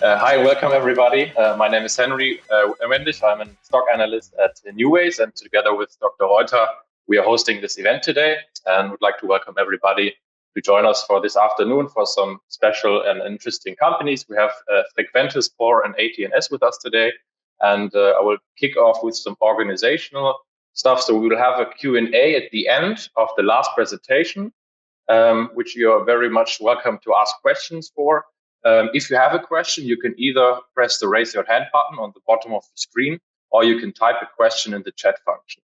Hi, welcome everybody. My name is Henry Wendisch. I'm a stock analyst at NuWays, and together with Dr. Reuter, we are hosting this event today and would like to welcome everybody to join us for this afternoon for some special and interesting companies. We have Frequentis, PORR and AT&S with us today, and I will kick off with some organizational stuff. So we will have a Q&A at the end of the last presentation, which you are very much welcome to ask questions for. If you have a question, you can either press the raise your hand button on the bottom of the screen, or you can type a question in the chat function.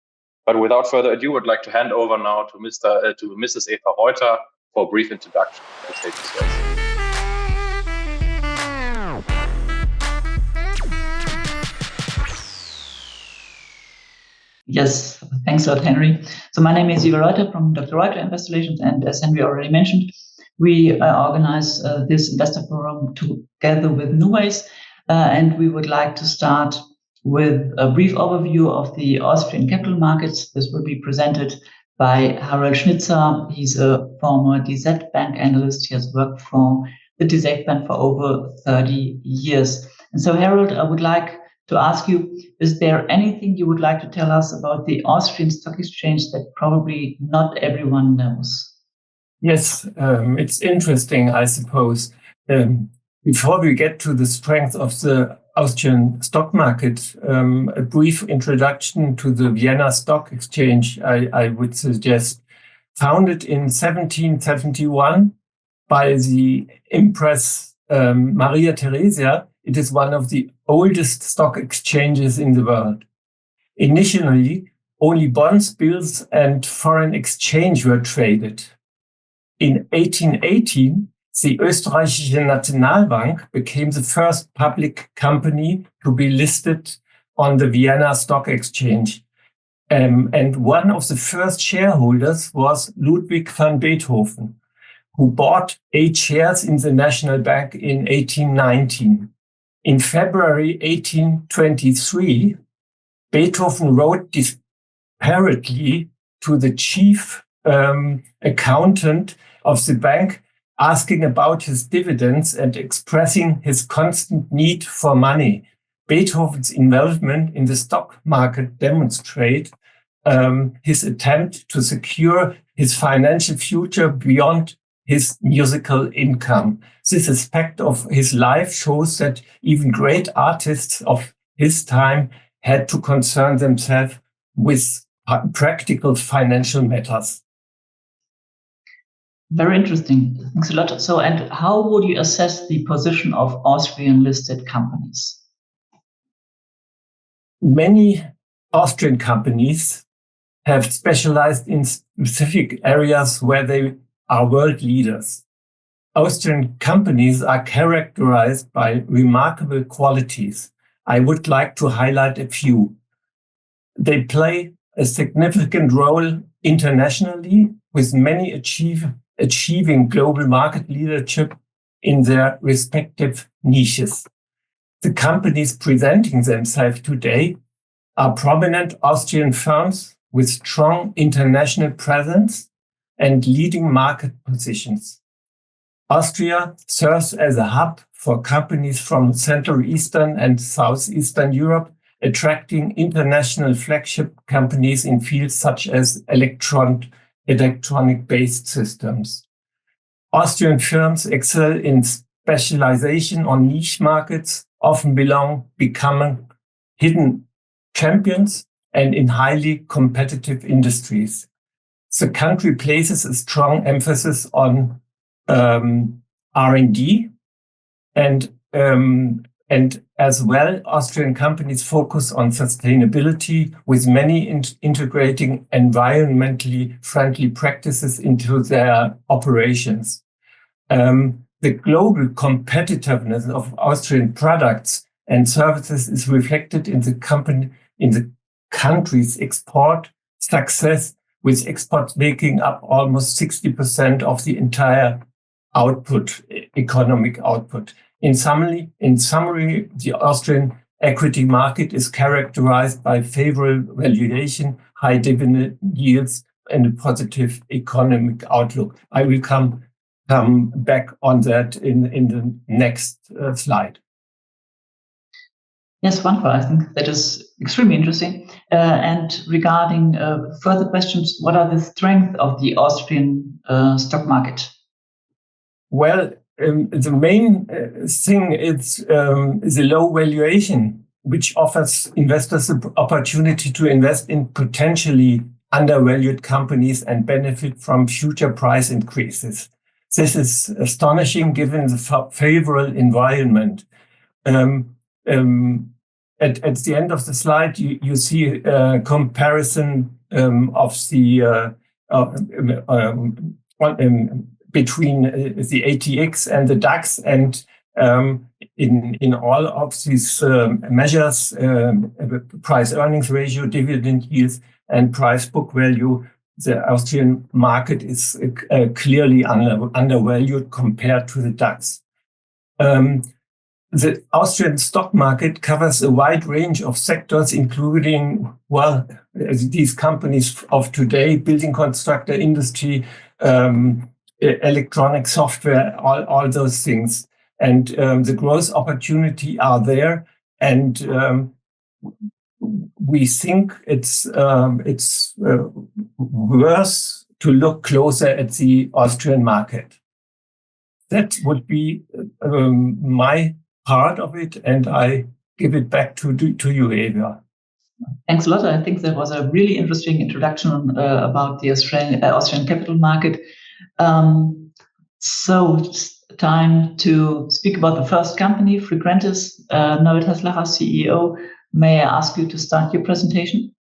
But without further ado, I'd like to hand over now to Mrs. Eva Reuter for a brief introduction. The stage is yours. Yes, thanks a lot, Henry. So my name is Eva Reuter from Dr. Reuter Investor Relations, and as Henry already mentioned, we organize this investor forum together with NuWays, and we would like to start with a brief overview of the Austrian capital markets. This will be presented by Harald Schnitzer. He's a former DZ Bank analyst. He has worked for the DZ Bank for over 30 years. And so, Harald, I would like to ask you, is there anything you would like to tell us about the Austrian Stock Exchange that probably not everyone knows? Yes, it's interesting, I suppose. Before we get to the strength of the Austrian stock market, a brief introduction to the Vienna Stock Exchange, I would suggest. Founded in 1771 by the Empress Maria Theresia, it is one of the oldest stock exchanges in the world. Initially, only bonds, bills, and foreign exchange were traded. In 1818, the Österreichische Nationalbank became the first public company to be listed on the Vienna Stock Exchange. And one of the first shareholders was Ludwig van Beethoven, who bought 8 shares in the National Bank in 1819. In February 1823, Beethoven wrote disparately to the chief accountant of the bank, asking about his dividends and expressing his constant need for money. Beethoven's involvement in the stock market demonstrate his attempt to secure his financial future beyond his musical income. This aspect of his life shows that even great artists of his time had to concern themselves with practical financial matters. Very interesting. Thanks a lot. So, and how would you assess the position of Austrian listed companies? Many Austrian companies have specialized in specific areas where they are world leaders. Austrian companies are characterized by remarkable qualities. I would like to highlight a few. They play a significant role internationally, with many achieving global market leadership in their respective niches. The companies presenting themselves today are prominent Austrian firms with strong international presence and leading market positions. Austria serves as a hub for companies from Central Eastern and Southeastern Europe, attracting international flagship companies in fields such as electronic-based systems. Austrian firms excel in specialization on niche markets, often becoming hidden champions and in highly competitive industries. The country places a strong emphasis on R&D and as well, Austrian companies focus on sustainability, with many integrating environmentally friendly practices into their operations. The global competitiveness of Austrian products and services is reflected in the country's export success, with exports making up almost 60% of the entire economic output. In summary, the Austrian equity market is characterized by favorable valuation, high dividend yields, and a positive economic outlook. I will come back on that in the next slide. Yes, wonderful. I think that is extremely interesting. And regarding further questions, what are the strengths of the Austrian stock market? Well, the main thing is a low valuation, which offers investors the opportunity to invest in potentially undervalued companies and benefit from future price increases. This is astonishing given the favorable environment. At the end of the slide, you see a comparison of the between the ATX and the DAX, and in all of these measures, price earnings ratio, dividend yields, and price book value, the Austrian market is clearly undervalued compared to the DAX. The Austrian stock market covers a wide range of sectors, including, well, these companies of today, building constructor industry, electronic software, all those things. And the growth opportunity are there. And we think it's worth to look closer at the Austrian market. That would be my part of it, and I give it back to you, Eva. Thanks a lot. I think that was a really interesting introduction about the Austrian capital market. So it's time to speak about the first company, Frequentis. Norbert Haslacher, CEO. May I ask you to start your presentation?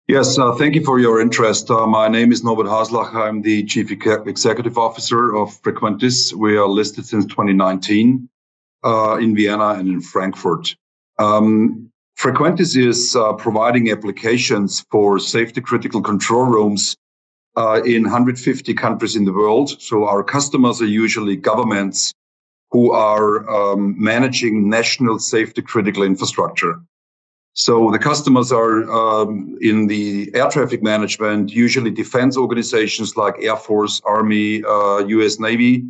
Yes, thank you for your interest. My name is Norbert Haslacher. I'm the Chief Executive Officer of Frequentis. We are listed since 2019 in Vienna and in Frankfurt. Frequentis is providing applications for safety critical control rooms in 150 countries in the world. So our customers are usually governments who are managing national safety critical infrastructure. So the customers are in the air traffic management, usually defense organizations like Air Force, Army, US Navy,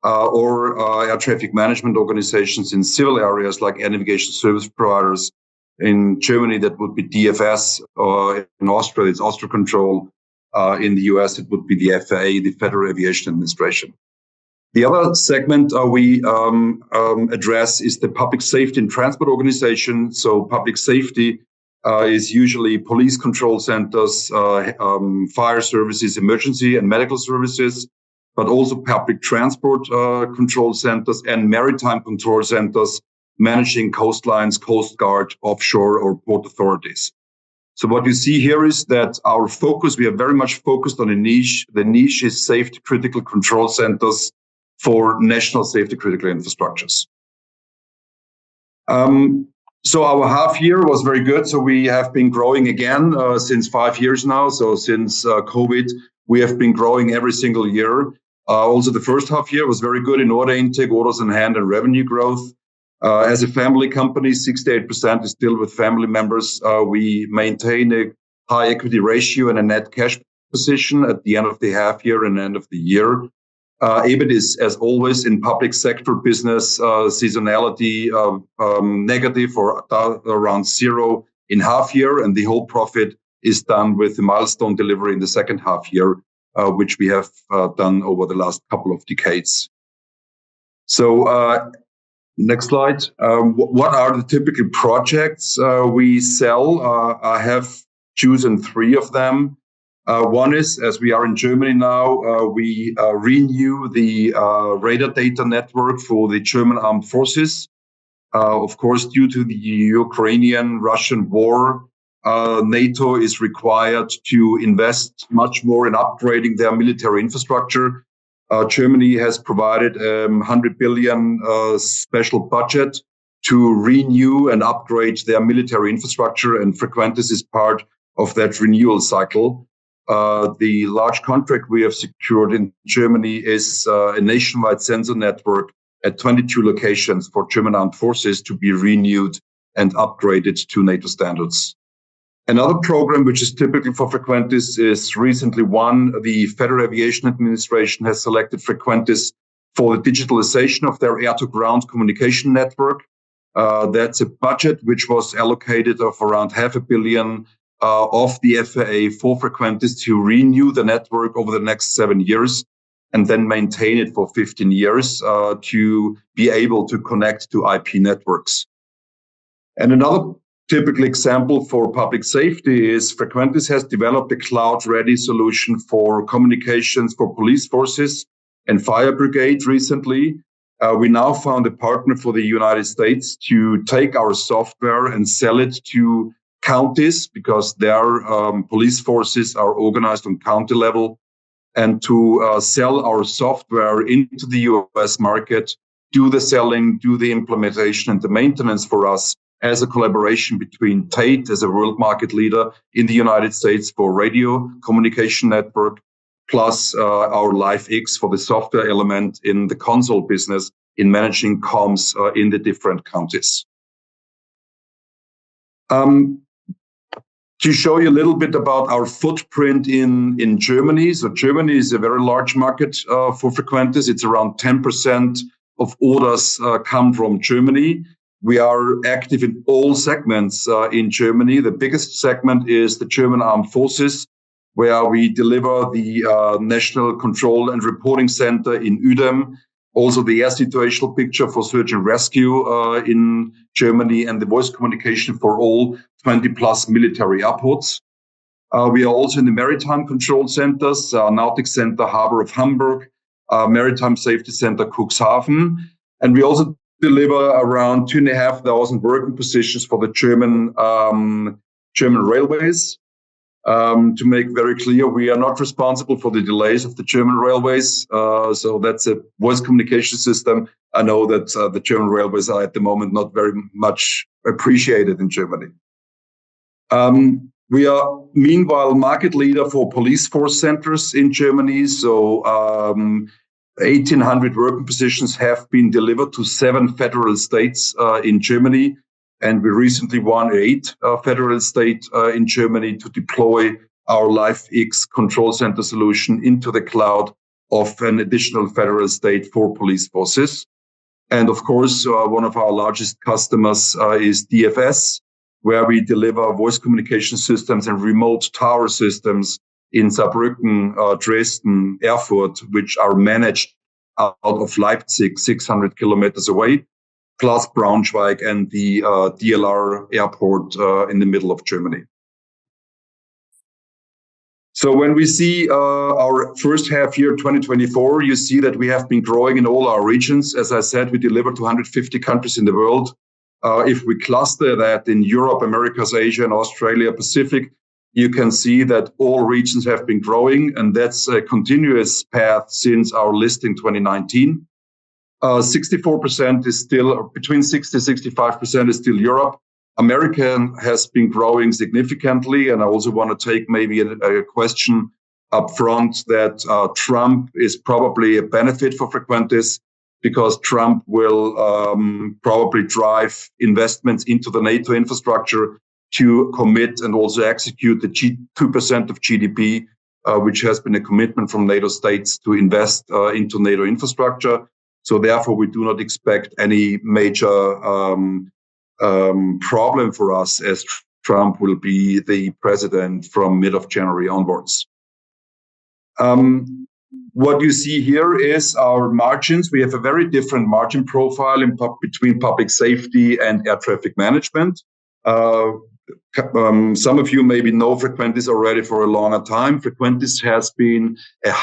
or air traffic management organizations in civil areas like air navigation service providers. In Germany, that would be DFS, or in Austria, it's Austrocontrol. In the US, it would be the FAA, the Federal Aviation Administration. The other segment we address is the public safety and transport organization. So public safety is usually police control centers, fire services, emergency and medical services, but also public transport control centers and maritime control centers managing coastlines, coast guard, offshore or port authorities. So what you see here is that our focus, we are very much focused on a niche. The niche is safety critical control centers for national safety critical infrastructures. So our half year was very good. So we have been growing again since 5 years now. So since COVID, we have been growing every single year. Also, the first half year was very good in order intake, orders in hand, and revenue growth. As a family company, 68% is still with family members. We maintain a high equity ratio and a net cash position at the end of the half year and end of the year. EBIT is, as always, in public sector business, seasonality negative or around zero in half year, and the whole profit is done with the milestone delivery in the second half year, which we have done over the last couple of decades. So next slide. What are the typical projects we sell? I have chosen 3 of them. One is, as we are in Germany now, we renew the radar data network for the German armed forces. Of course, due to the Ukrainian-Russian war, NATO is required to invest much more in upgrading their military infrastructure. Germany has provided 100 billion special budget to renew and upgrade their military infrastructure, and Frequentis is part of that renewal cycle. The large contract we have secured in Germany is a nationwide sensor network at 22 locations for German armed forces to be renewed and upgraded to NATO standards. Another program which is typical for Frequentis is recently won. The Federal Aviation Administration has selected Frequentis for the digitalization of their air-to-ground communication network. That's a budget which was allocated of around $500 million of the FAA for Frequentis to renew the network over the next 7 years and then maintain it for 15 years to be able to connect to IP networks. And another typical example for public safety is Frequentis has developed a cloud-ready solution for communications for police forces and fire brigade recently. We now found a partner for the United States to take our software and sell it to counties because their police forces are organized on county level, and to sell our software into the US market, do the selling, do the implementation and the maintenance for us as a collaboration between Tate as a world market leader in the United States for radio communication network, plus our LiveX for the software element in the console business in managing comms in the different counties. To show you a little bit about our footprint in Germany. So Germany is a very large market for Frequentis. It's around 10% of orders come from Germany. We are active in all segments in Germany. The biggest segment is the German Armed Forces, where we deliver the National Control and Reporting Center in Uedem, also the air situational picture for search and rescue in Germany, and the voice communication for all 20 plus military airports. We are also in the maritime control centers, Nautic Center, Harbor of Hamburg, Maritime Safety Center, Cuxhaven. And we also deliver around 2,500 working positions for the German railways. To make very clear, we are not responsible for the delays of the German railways. So that's a voice communication system. I know that the German railways are at the moment not very much appreciated in Germany. We are meanwhile market leader for police force centers in Germany. So 1,800 working positions have been delivered to 7 federal states in Germany. And we recently won 8 federal states in Germany to deploy our LiveX control center solution into the cloud of an additional federal state for police forces. And of course, one of our largest customers is DFS, where we deliver voice communication systems and remote tower systems in Saarbrücken, Dresden, Erfurt, which are managed out of Leipzig, 600 kilometers away, plus Braunschweig and the DLR airport in the middle of Germany. So when we see our first half year 2024, you see that we have been growing in all our regions. As I said, we deliver to 150 countries in the world. If we cluster that in Europe, Americas, Asia, and Australia, Pacific, you can see that all regions have been growing, and that's a continuous path since our listing 2019. 64% is still, between 60 and 65% is still Europe. America has been growing significantly, and I also want to take maybe a question up front that Trump is probably a benefit for Frequentis, because Trump will probably drive investments into the NATO infrastructure to commit and also execute the 2% of GDP, which has been a commitment from NATO states to invest into NATO infrastructure. So therefore, we do not expect any major problem for us, as Trump will be the president from mid of January onwards. What you see here is our margins. We have a very different margin profile between public safety and air traffic management. Some of you maybe know Frequentis already for a longer time. Frequentis has been a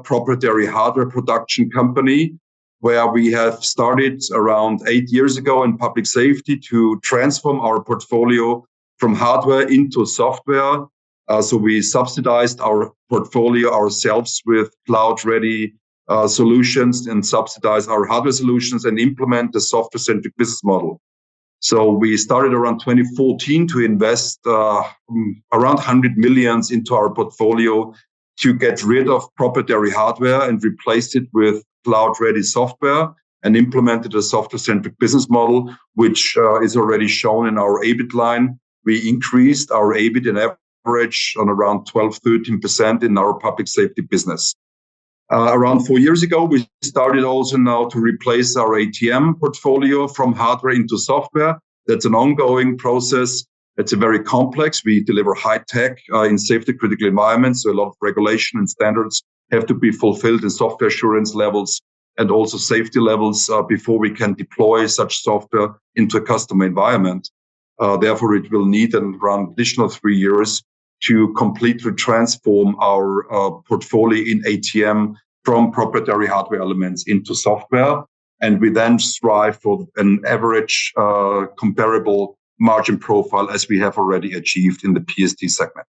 proprietary hardware production company, where we have started around 8 years ago in public safety to transform our portfolio from hardware into software. So we subsidized our portfolio ourselves with cloud-ready solutions and subsidize our hardware solutions and implement the software-centric business model. So we started around 2014 to invest around 100 million into our portfolio to get rid of proprietary hardware and replace it with cloud-ready software, and implemented a software-centric business model, which is already shown in our EBIT line. We increased our EBIT in average on around 12-13% in our public safety business. Around 4 years ago, we started also now to replace our ATM portfolio from hardware into software. That's an ongoing process. It's a very complex. We deliver high tech in safety critical environments. So a lot of regulation and standards have to be fulfilled in software assurance levels and also safety levels before we can deploy such software into a customer environment. Therefore, it will need around additional 3 years to completely transform our portfolio in ATM from proprietary hardware elements into software. And we then strive for an average comparable margin profile as we have already achieved in the PST segment.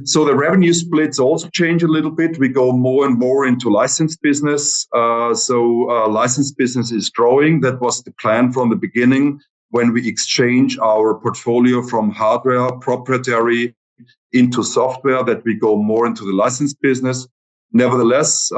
So the revenue splits also change a little bit. We go more and more into licensed business. Licensed business is growing. That was the plan from the beginning when we exchange our portfolio from hardware proprietary into software, that we go more into the licensed business. Nevertheless,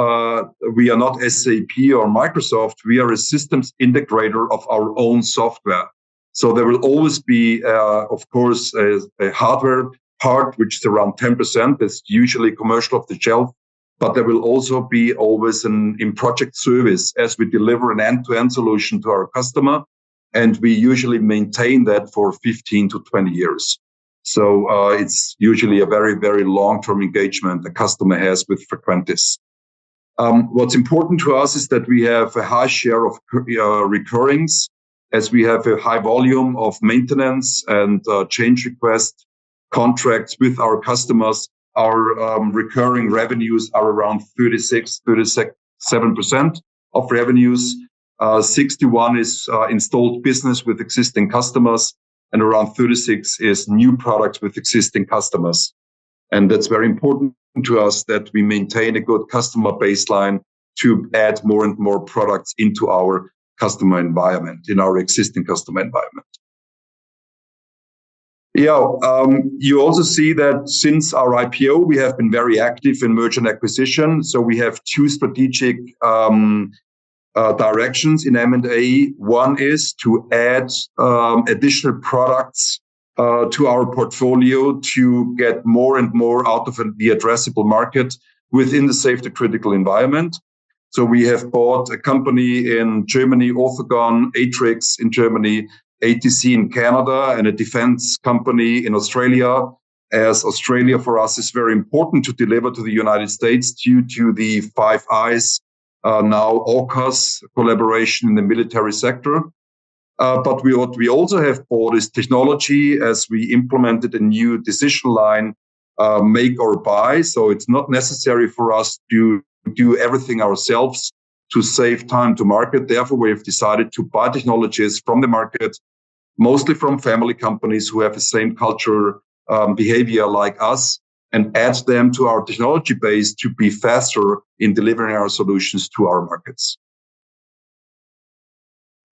we are not SAP or Microsoft. We are a systems integrator of our own software. So there will always be, of course, a hardware part, which is around 10%. That's usually commercial off the shelf. But there will also be always in project service as we deliver an end-to-end solution to our customer. And we usually maintain that for 15 to 20 years. So it's usually a very, very long-term engagement the customer has with Frequentis. What's important to us is that we have a high share of recurrings, as we have a high volume of maintenance and change request contracts with our customers. Our recurring revenues are around 37% of revenues. 61 is installed business with existing customers, and around 36 is new products with existing customers. And that's very important to us that we maintain a good customer baseline to add more and more products into our customer environment, in our existing customer environment. You also see that since our IPO, we have been very active in merger and acquisition. So we have two strategic directions in M&A. One is to add additional products to our portfolio to get more and more out of the addressable market within the safety critical environment. So we have bought a company in Germany, Orthogon, Atrix in Germany, ATC in Canada, and a defense company in Australia, as Australia for us is very important to deliver to the United States due to the Five Eyes, now AUKUS collaboration in the military sector. But what we also have bought is technology, as we implemented a new decision line, make or buy. So it's not necessary for us to do everything ourselves to save time to market. Therefore, we have decided to buy technologies from the market, mostly from family companies who have the same culture, behavior like us, and add them to our technology base to be faster in delivering our solutions to our markets.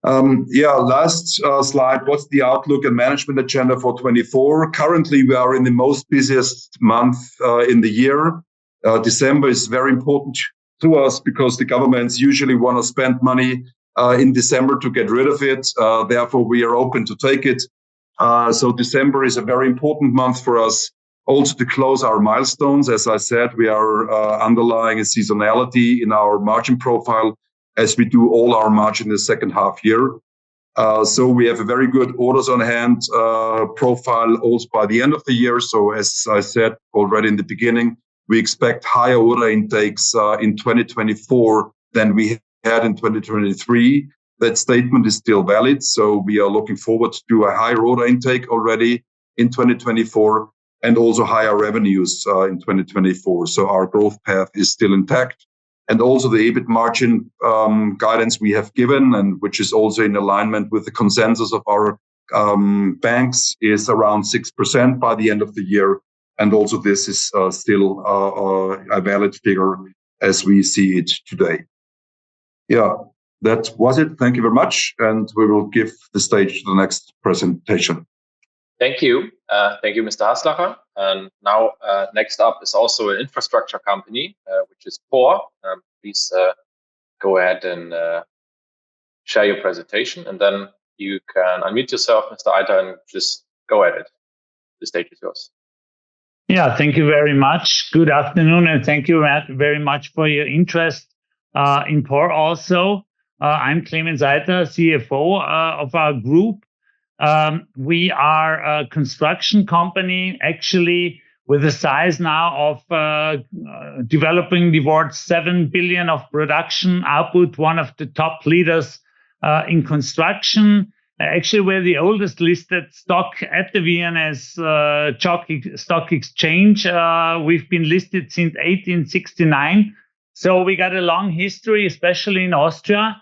Last slide. What's the outlook and management agenda for 24? Currently, we are in the most busiest month in the year. December is very important to us because the governments usually want to spend money in December to get rid of it. Therefore, we are open to take it. So December is a very important month for us also to close our milestones. As I said, we are underlying a seasonality in our margin profile as we do all our margin in the second half year. So we have a very good orders on hand profile also by the end of the year. So as I said already in the beginning, we expect higher order intakes in 2024 than we had in 2023. That statement is still valid. So we are looking forward to a higher order intake already in 2024 and also higher revenues in 2024. So our growth path is still intact. And also the EBIT margin guidance we have given, and which is also in alignment with the consensus of our banks, is around 6% by the end of the year. And also this is still a valid figure as we see it today. That was it. Thank you very much. And we will give the stage to the next presentation. Thank you. Thank you, Mr. Haslacher. And now next up is also an infrastructure company, which is PORR. Please go ahead and share your presentation. And then you can unmute yourself, Mr. Eiter, and just go at it. The stage is yours. Yeah, thank you very much. Good afternoon, and thank you very much for your interest in PORR also. I'm Clemens Seiter, CFO of our group. We are a construction company, actually, with a size now of developing towards 7 billion of production output, one of the top leaders in construction. Actually, we're the oldest listed stock at the Vienna Stock Exchange. We've been listed since 1869. So we got a long history, especially in Austria.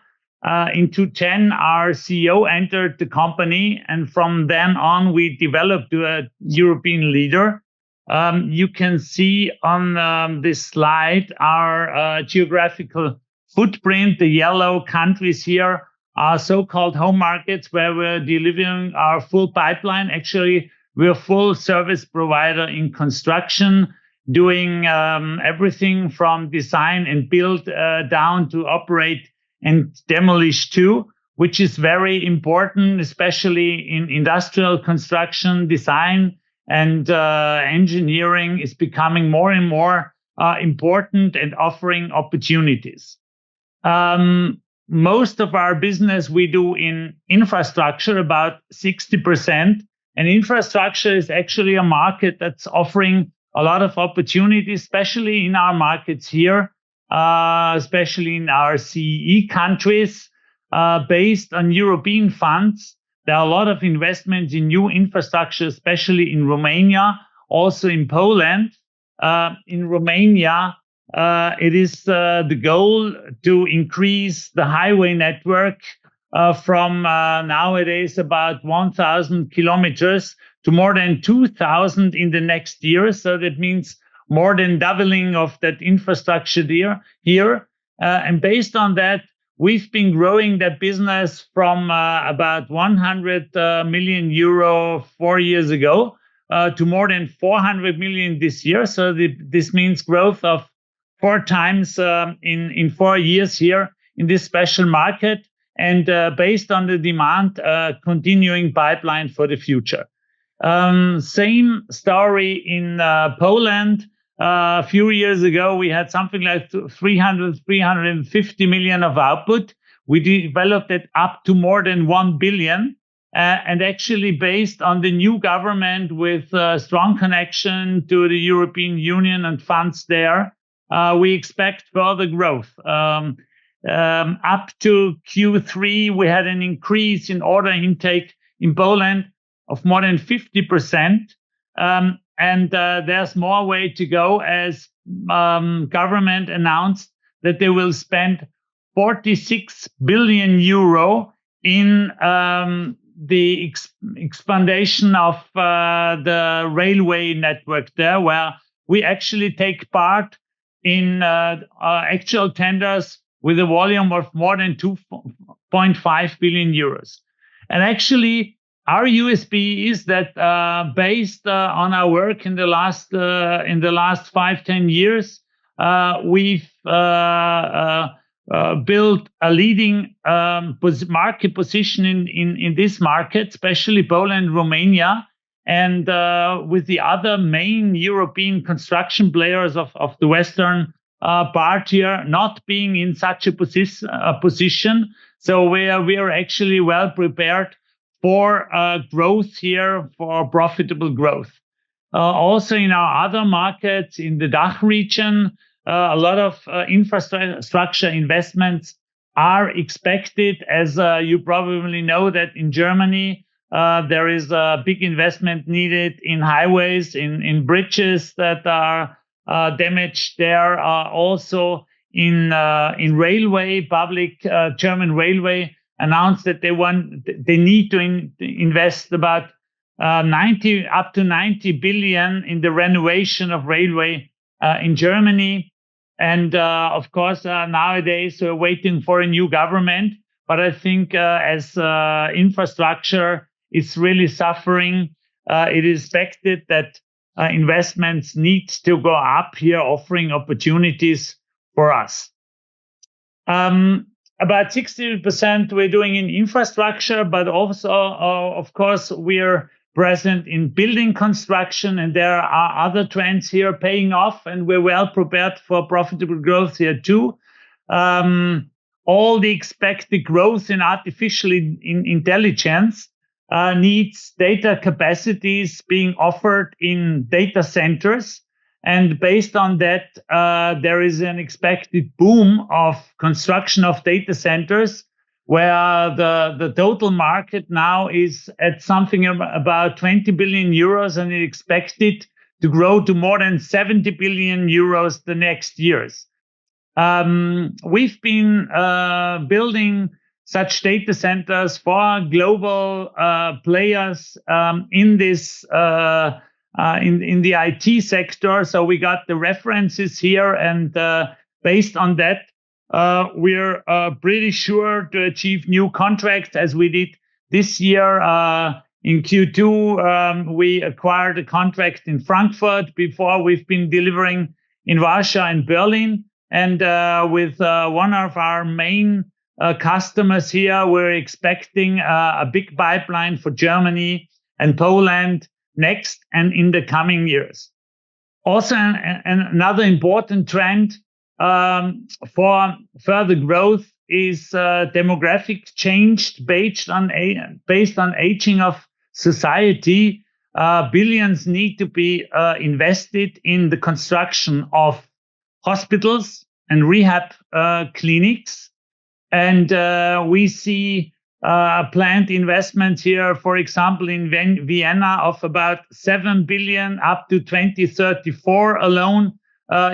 In 2010, our CEO entered the company, and from then on, we developed to a European leader. You can see on this slide our geographical footprint. The yellow countries here are so-called home markets where we're delivering our full pipeline. Actually, we're a full service provider in construction, doing everything from design and build down to operate and demolish too, which is very important, especially in industrial construction. Design and engineering is becoming more and more important and offering opportunities. Most of our business we do in infrastructure, about 60%. And infrastructure is actually a market that's offering a lot of opportunities, especially in our markets here, especially in our CEE countries, based on European funds. There are a lot of investments in new infrastructure, especially in Romania, also in Poland. In Romania, it is the goal to increase the highway network from nowadays about 1,000 kilometers to more than 2,000 in the next year. So that means more than doubling of that infrastructure here. And based on that, we've been growing that business from about 100 million euro 4 years ago to more than 400 million this year. So this means growth of 4 times in 4 years here in this special market, and based on the demand, continuing pipeline for the future. Same story in Poland. A few years ago, we had something like 350 million of output. We developed it up to more than 1 billion. And actually, based on the new government with strong connection to the European Union and funds there, we expect further growth. Up to Q3, we had an increase in order intake in Poland of more than 50%. And there's more way to go, as government announced that they will spend 46 billion euro in the expansion of the railway network there, where we actually take part in actual tenders with a volume of more than 2.5 billion euros. And actually, our USP is that based on our work in the last 5-10 years, we've built a leading market position in this market, especially Poland, Romania, and with the other main European construction players of the Western part here not being in such a position. So we are actually well prepared for growth here, for profitable growth. Also in our other markets in the DACH region, a lot of infrastructure investments are expected. As you probably know that in Germany, there is a big investment needed in highways, in bridges that are damaged there. Also in railway, public German railway announced that they need to invest about 90 billion in the renovation of railway in Germany. And of course, nowadays we're waiting for a new government. But I think as infrastructure is really suffering, it is expected that investments need to go up here, offering opportunities for us. About 60% we're doing in infrastructure, but also, of course, we're present in building construction, and there are other trends here paying off, and we're well prepared for profitable growth here too. All the expected growth in artificial intelligence needs data capacities being offered in data centers. And based on that, there is an expected boom of construction of data centers, where the total market now is at something about 20 billion euros, and it's expected to grow to more than 70 billion euros the next years. We've been building such data centers for global players in this in the IT sector. So we got the references here, and based on that, we're pretty sure to achieve new contracts as we did this year. In Q2, we acquired a contract in Frankfurt. Before, we've been delivering in Warsaw and Berlin. And with one of our main customers here, we're expecting a big pipeline for Germany and Poland next and in the coming years. Also, another important trend for further growth is demographic change based on aging of society. Billions need to be invested in the construction of hospitals and rehab clinics. And we see planned investments here, for example, in Vienna of about 7 billion up to 2034 alone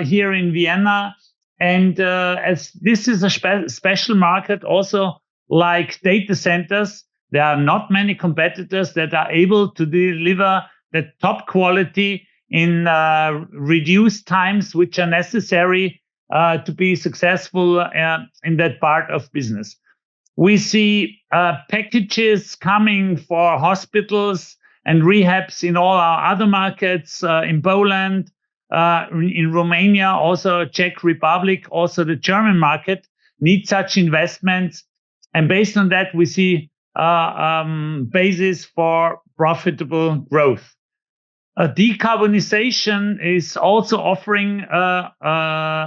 here in Vienna. And as this is a special market, also like data centers, there are not many competitors that are able to deliver the top quality in reduced times, which are necessary to be successful in that part of business. We see packages coming for hospitals and rehabs in all our other markets, in Poland, in Romania, also Czech Republic, also the German market needs such investments. And based on that, we see basis for profitable growth. Decarbonization is also offering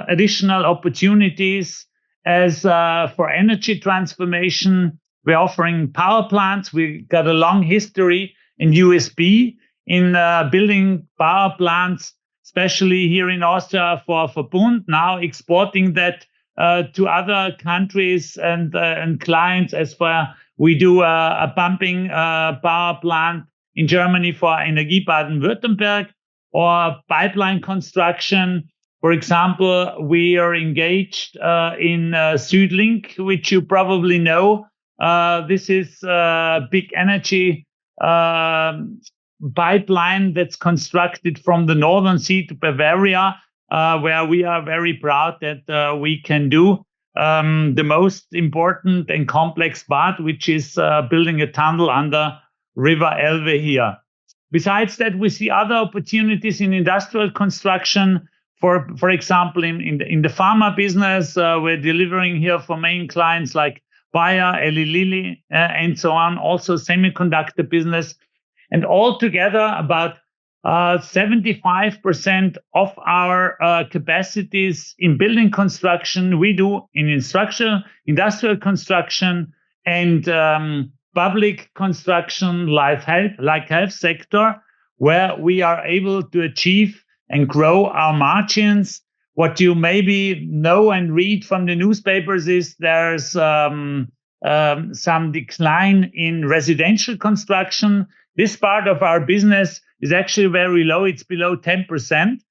additional opportunities as for energy transformation. We're offering power plants. We got a long history in USB in building power plants, especially here in Austria for Verbund, now exporting that to other countries and clients, as for we do a pumping power plant in Germany for Energie Baden-Württemberg, or pipeline construction. For example, we are engaged in SüdLink, which you probably know. This is a big energy pipeline that's constructed from the Northern Sea to Bavaria, where we are very proud that we can do the most important and complex part, which is building a tunnel under River Elbe here. Besides that, we see other opportunities in industrial construction. For example, in the pharma business, we're delivering here for main clients like Bayer, Eli Lilly, and so on. Also semiconductor business, and altogether about 75% of our capacities in building construction we do in industrial construction, and public construction, like health sector, where we are able to achieve and grow our margins. What you maybe know and read from the newspapers is there's some decline in residential construction. This part of our business is actually very low. It's below 10%.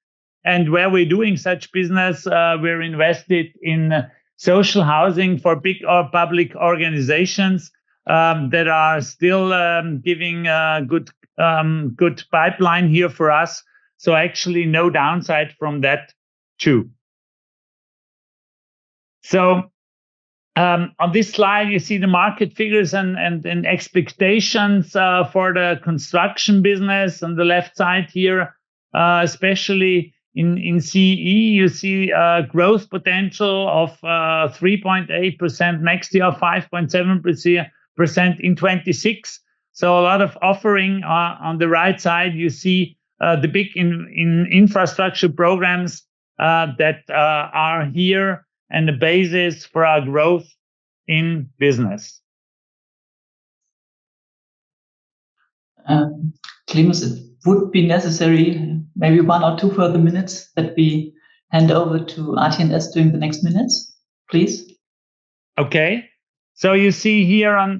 And where we're doing such business, we're invested in social housing for big or public organizations that are still giving good pipeline here for us. So actually no downside from that too. So on this slide, you see the market figures and expectations for the construction business on the left side here, especially in CE, you see growth potential of 3.8% next year, 5.7% in 26. So a lot of offering. On the right side, you see the big in infrastructure programs that are here and the basis for our growth in business. Clemens, it would be necessary maybe 1 or 2 further minutes that we hand over to AT&S during the next minutes, please. Okay. So you see here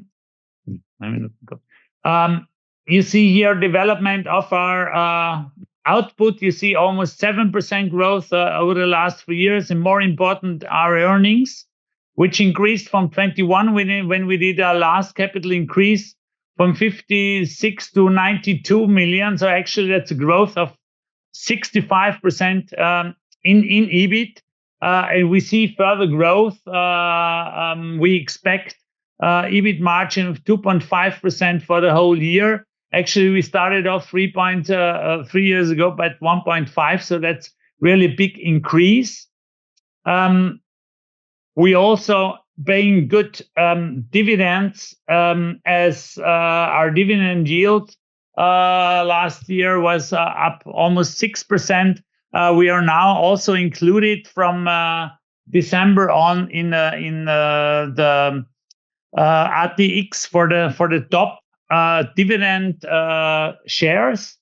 you see here development of our output. You see almost 7% growth over the last 3 years, and more important, our earnings, which increased from 21 when we did our last capital increase, from 56 to 92 million. So actually, that's a growth of 65% in EBIT, and we see further growth. We expect EBIT margin of 2.5% for the whole year. Actually, we started off 3 years ago, but 1.5, so that's really big increase. We also paying good dividends, as our dividend yield last year was up almost 6%. We are now also included from December on in the ATX for the top dividend shares.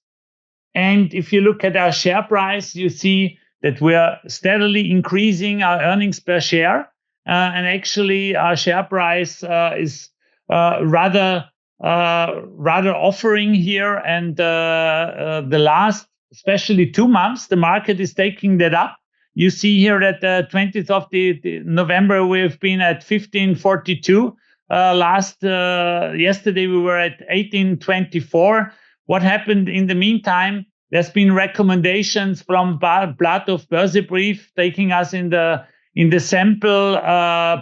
And if you look at our share price, you see that we are steadily increasing our earnings per share. And actually, our share price is rather offering here. And the last, especially 2 months, the market is taking that up. You see here that the 20th of the November, we've been at 1542. Yesterday, we were at 1824. What happened in the meantime? There's been recommendations from Blatt of Börsebrief taking us in the sample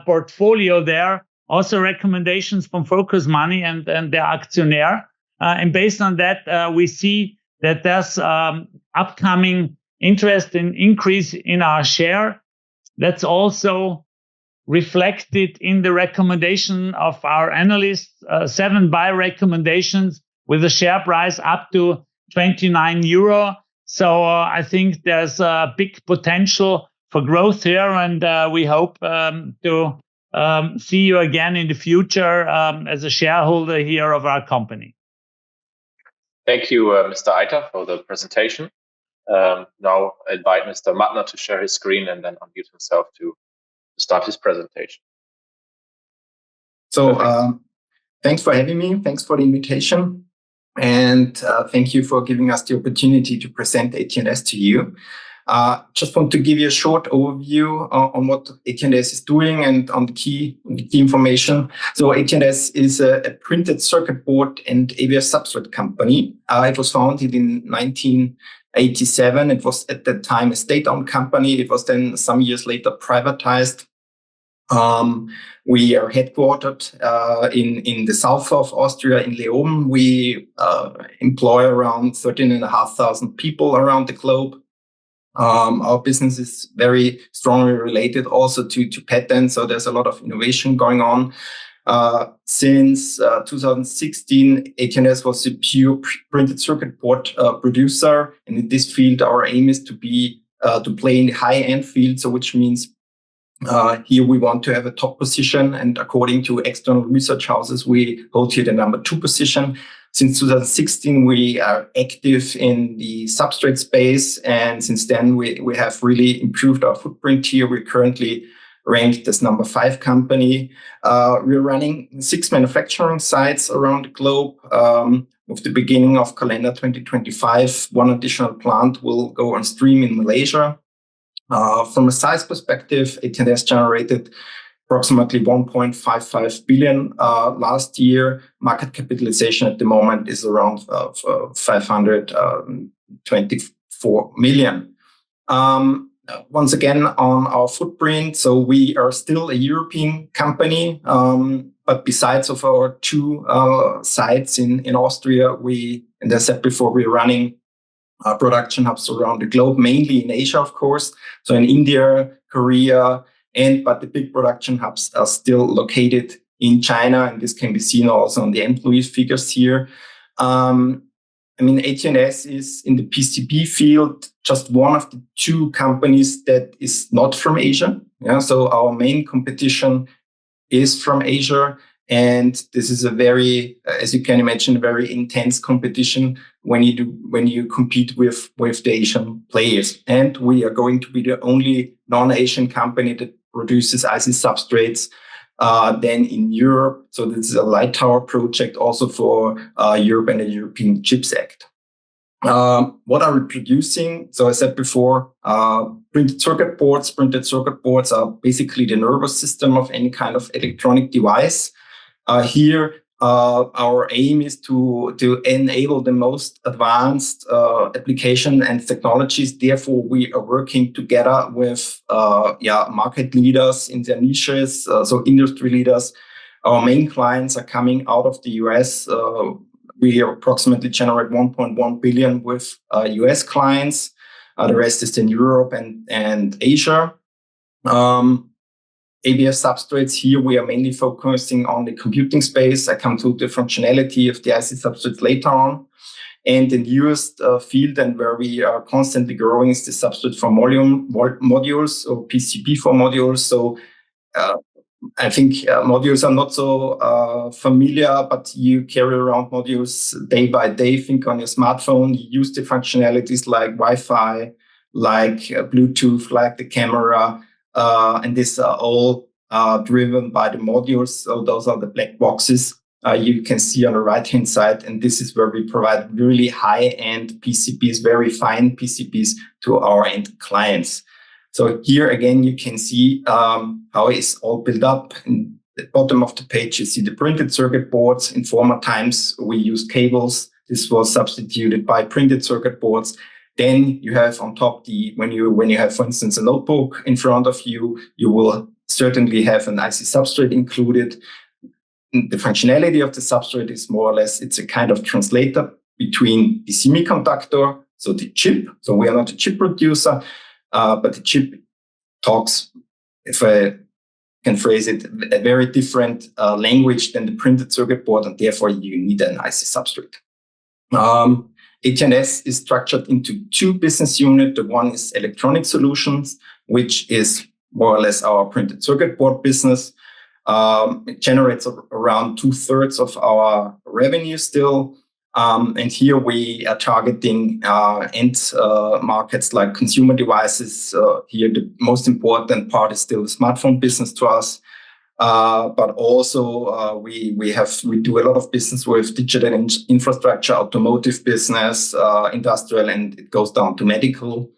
portfolio there. Also recommendations from Focus Money and their actionnaire. And based on that, we see that there's upcoming interest in increase in our share. That's also reflected in the recommendation of our analysts, 7 buy recommendations with a share price up to 29 euro. So I think there's a big potential for growth here, and we hope to see you again in the future as a shareholder here of our company. Thank you, Mr. Eiter, for the presentation. Now I invite Mr. Mattner to share his screen and then unmute himself to start his presentation. So thanks for having me. Thanks for the invitation. And thank you for giving us the opportunity to present AT&S to you. Just want to give you a short overview on what AT&S is doing and on the key information. So AT&S is a printed circuit board and ABF substrate company. It was founded in 1987. It was at that time a state-owned company. It was then some years later privatized. We are headquartered in the south of Austria, in Leoben. We employ around 13,500 people around the globe. Our business is very strongly related also to patents, so there's a lot of innovation going on. Since 2016, AT&S was a pure printed circuit board producer, and in this field, our aim is to play in the high-end field, so which means here we want to have a top position, and according to external research houses, we hold here the number 2 position. Since 2016, we are active in the substrate space, and since then we have really improved our footprint here. We're currently ranked as number 5 company. We're running 6 manufacturing sites around the globe. With the beginning of calendar 2025, 1 additional plant will go on stream in Malaysia. From a size perspective, AT&S generated approximately 1.55 billion last year. Market capitalization at the moment is around 524 million. Once again, on our footprint, so we are still a European company, but besides of our 2 sites in Austria, and as I said before, we're running production hubs around the globe, mainly in Asia, of course. So in India, Korea, but the big production hubs are still located in China, and this can be seen also on the employee figures here. AT&S is in the PCB field just one of the 2 companies that is not from Asia. So our main competition is from Asia, and this is a very, as you can imagine, a very intense competition when you compete with the Asian players. And we are going to be the only non-Asian company that produces IC substrates then in Europe. So this is a light tower project also for Europe and the European Chips Act. What are we producing? So I said before, printed circuit boards. Printed circuit boards are basically the nervous system of any kind of electronic device. Here, our aim is to enable the most advanced application and technologies. Therefore, we are working together with market leaders in their niches, so industry leaders. Our main clients are coming out of the US. We approximately generate 1.1 billion with US clients. The rest is in Europe and Asia. ABF substrates here, we are mainly focusing on the computing space. I come to the functionality of the IC substrates later on. And the newest field and where we are constantly growing is the substrate for modules or PCB for modules. So I think modules are not so familiar, but you carry around modules day by day. Think on your smartphone, you use the functionalities like Wi-Fi, like Bluetooth, like the camera. And these are all driven by the modules. So those are the black boxes you can see on the right-hand side. And this is where we provide really high-end PCBs, very fine PCBs to our end clients. So here again, you can see how it's all built up. In the bottom of the page, you see the printed circuit boards. In former times, we used cables. This was substituted by printed circuit boards. Then you have on top when you have, for instance, a notebook in front of you, you will certainly have an IC substrate included. The functionality of the substrate is more or less, it's a kind of translator between the semiconductor, so the chip. So we are not a chip producer, but the chip talks, if I can phrase it, a very different language than the printed circuit board, and therefore you need an IC substrate. AT&S is structured into 2 business units. The one is electronic solutions, which is more or less our printed circuit board business. It generates around 2/3 of our revenue still. And here we are targeting end markets like consumer devices. Here the most important part is still the smartphone business to us. But also we do a lot of business with digital infrastructure, automotive business, industrial, and it goes down to medical.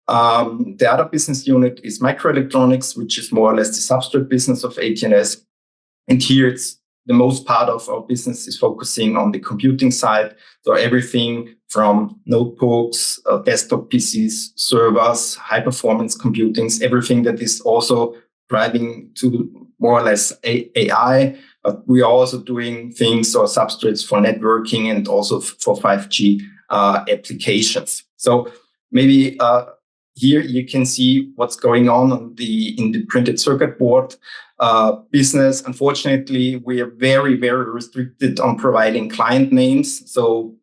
The other business unit is microelectronics, which is more or less the substrate business of AT&S. And here it's the most part of our business is focusing on the computing side. So everything from notebooks, desktop PCs, servers, high performance computings, everything that is also driving to more or less AI, but we are also doing things or substrates for networking and also for 5G applications. So maybe here you can see what's going on in the printed circuit board business. Unfortunately, we are very, very restricted on providing client names. So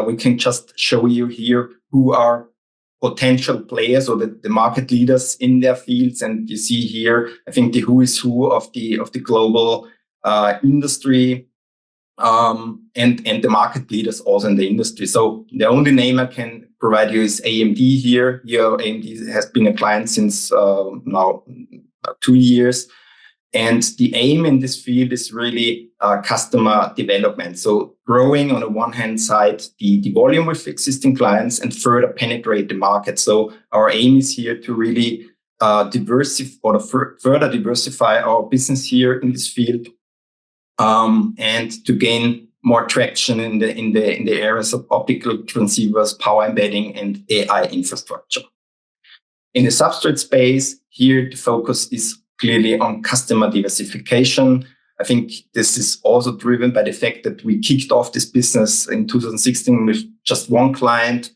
we can just show you here who are potential players or the market leaders in their fields. And you see here, I think the who is who of the global industry and the market leaders also in the industry. So the only name I can provide you is AMD here. Here, AMD has been a client since now 2 years. And the aim in this field is really customer development. So growing on the one hand side, the volume with existing clients and further penetrate the market. So our aim is here to really further diversify our business here in this field and to gain more traction in the areas of optical transceivers, power embedding, and AI infrastructure. In the substrate space, here the focus is clearly on customer diversification. I think this is also driven by the fact that we kicked off this business in 2016 with just one client.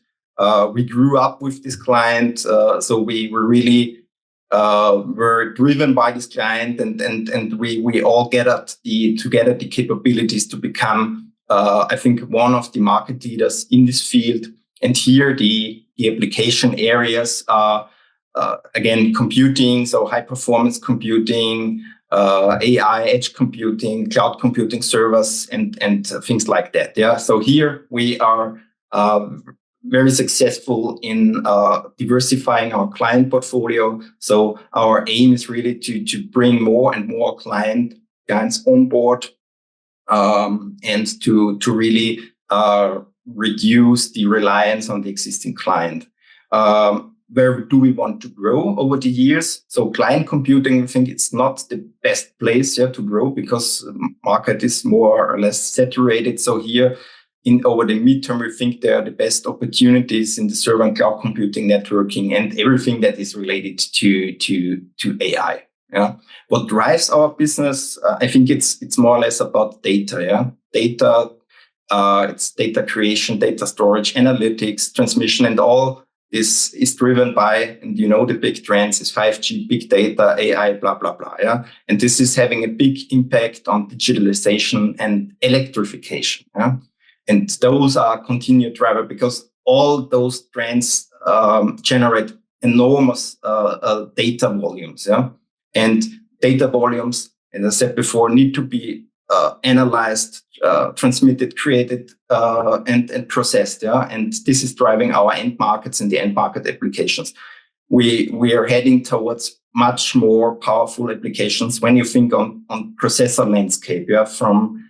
We grew up with this client, so we were really were driven by this client, and we all gathered together the capabilities to become, I think, one of the market leaders in this field. And here the application areas are again computing, so high performance computing, AI, edge computing, cloud computing servers, and things like that. Yeah. So here we are very successful in diversifying our client portfolio. So our aim is really to bring more and more clients on board, and to really reduce the reliance on the existing client. Where do we want to grow over the years? So client computing, I think it's not the best place to grow, because the market is more or less saturated. So here, over the midterm, we think there are the best opportunities in the server and cloud computing, networking, and everything that is related to AI. Yeah. What drives our business? I think it's more or less about data. Yeah. Data. It's data creation, data storage, analytics, transmission, and all this is driven by, and the big trends is 5G, big data, AI, blah, blah, blah. Yeah. And this is having a big impact on digitalization and electrification. Yeah. And those are continued driver, because all those trends generate enormous data volumes. Yeah. And data volumes, as I said before, need to be analyzed, transmitted, created, and processed. Yeah. And this is driving our end markets and the end market applications. We are heading towards much more powerful applications when you think on processor landscape. Yeah. From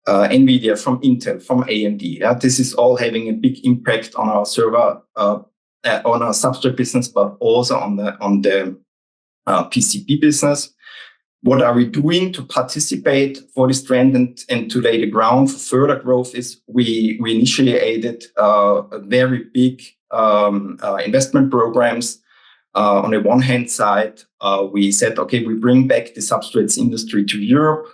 NVIDIA, from Intel, from AMD. Yeah. This is all having a big impact on our server, on our substrate business, but also on the PCB business. What are we doing to participate for this trend and to lay the ground for further growth? Is we initiated a very big investment programs. On the one hand side, we said, okay, we bring back the substrates industry to Europe.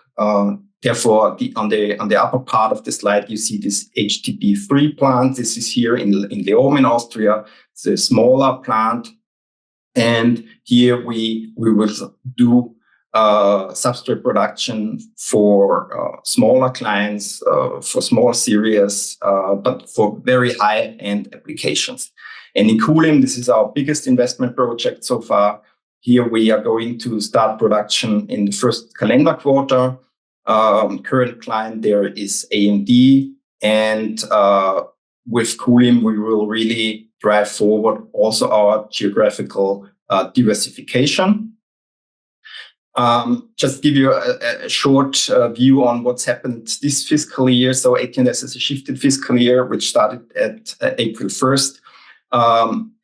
Therefore, on the upper part of the slide, you see this HTP3 plant. This is here in Leoben in Austria. It's a smaller plant. And here we will do substrate production for smaller clients, for small series, but for very high-end applications. And in Kulim, this is our biggest investment project so far. Here we are going to start production in the first calendar quarter. Current client there is AMD, and with Kulim we will really drive forward also our geographical diversification. Just give you a short view on what's happened this fiscal year. So AT&S is a shifted fiscal year, which started at April 1st.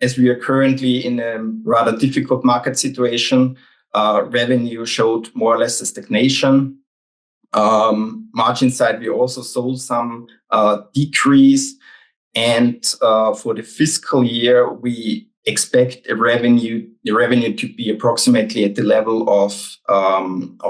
As we are currently in a rather difficult market situation, revenue showed more or less a stagnation. Margin side, we also saw some decrease. And for the fiscal year, we expect the revenue to be approximately at the level of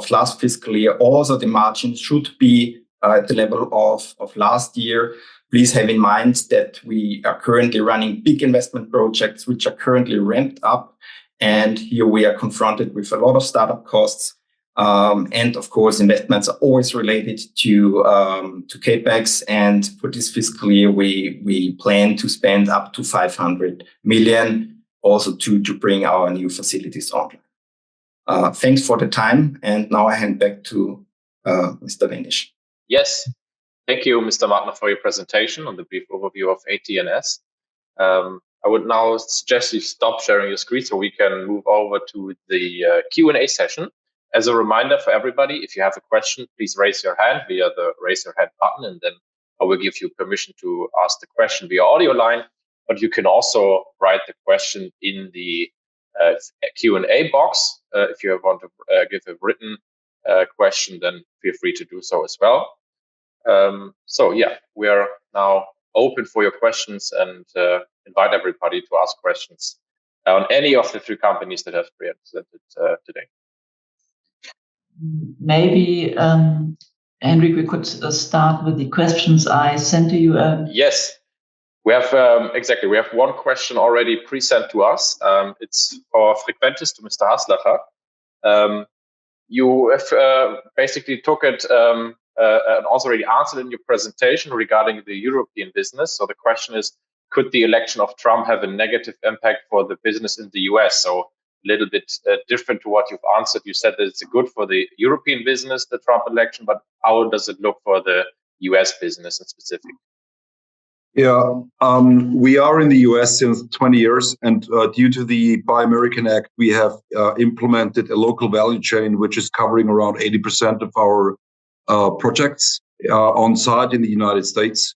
last fiscal year. Also, the margin should be at the level of last year. Please have in mind that we are currently running big investment projects, which are currently ramped up. And here we are confronted with a lot of startup costs. And of course, investments are always related to CapEx. And for this fiscal year, we plan to spend up to 500 million also to bring our new facilities on. Thanks for the time. And now I hand back to Mr. Wendisch. Yes. Thank you, Mr. Martner, for your presentation on the brief overview of AT&S. I would now suggest you stop sharing your screen so we can move over to the Q&A session. As a reminder for everybody, if you have a question, please raise your hand via the raise your hand button, and then I will give you permission to ask the question via audio line. But you can also write the question in the Q&A box. If you want to give a written question, then feel free to do so as well. So yeah, we are now open for your questions and invite everybody to ask questions on any of the three companies that have presented today. Maybe, Henrik, we could start with the questions I sent to you. Yes. We have we have one question already pre-sent to us. It's for Frequentis to Mr. Haslacher. You have basically took it and also already answered in your presentation regarding the European business. So the question is, could the election of Trump have a negative impact for the business in the US? So a little bit different to what you've answered. You said that it's good for the European business, the Trump election, but how does it look for the US business in specific? Yeah, we are in the US since 20 years, and due to the Buy American Act, we have implemented a local value chain, which is covering around 80% of our projects on site in the United States.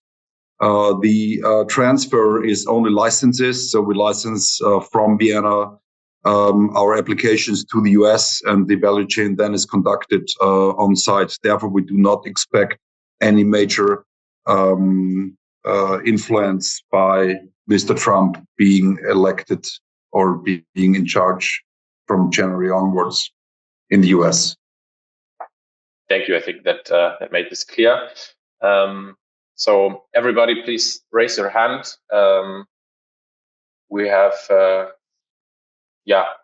The transfer is only licenses, so we license from Vienna our applications to the US, and the value chain then is conducted on site. Therefore, we do not expect any major influence by Mr. Trump being elected or being in charge from January onwards in the US. Thank you. I think that that made this clear. So everybody, please raise your hand. We have,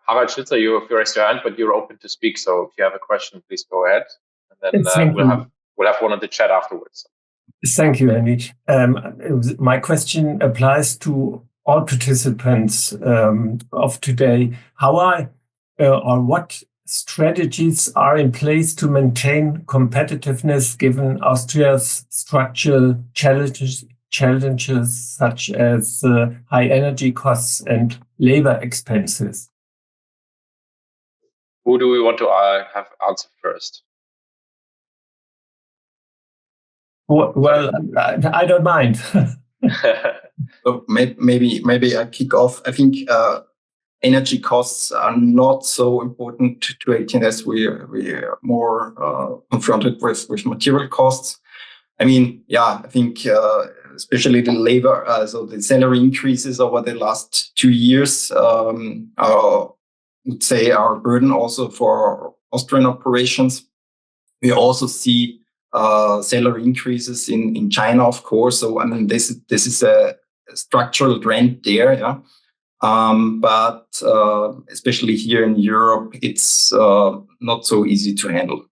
Harald Schnitzer, you raised your hand, but you're open to speak. So if you have a question, please go ahead. And then we'll have one on the chat afterwards. Thank you, Henrik. My question applies to all participants of today. What strategies are in place to maintain competitiveness given Austria's structural challenges such as high energy costs and labor expenses? Who do we want to have answer first? Well, I don't mind. So maybe I kick off. I think energy costs are not so important to AT&S. We are more confronted with material costs. I mean, I think especially the labor, so the salary increases over the last 2 years, I would say are a burden also for Austrian operations. We also see salary increases in China, of course. So I mean, this is a structural trend there, but especially here in Europe, it's not so easy to handle.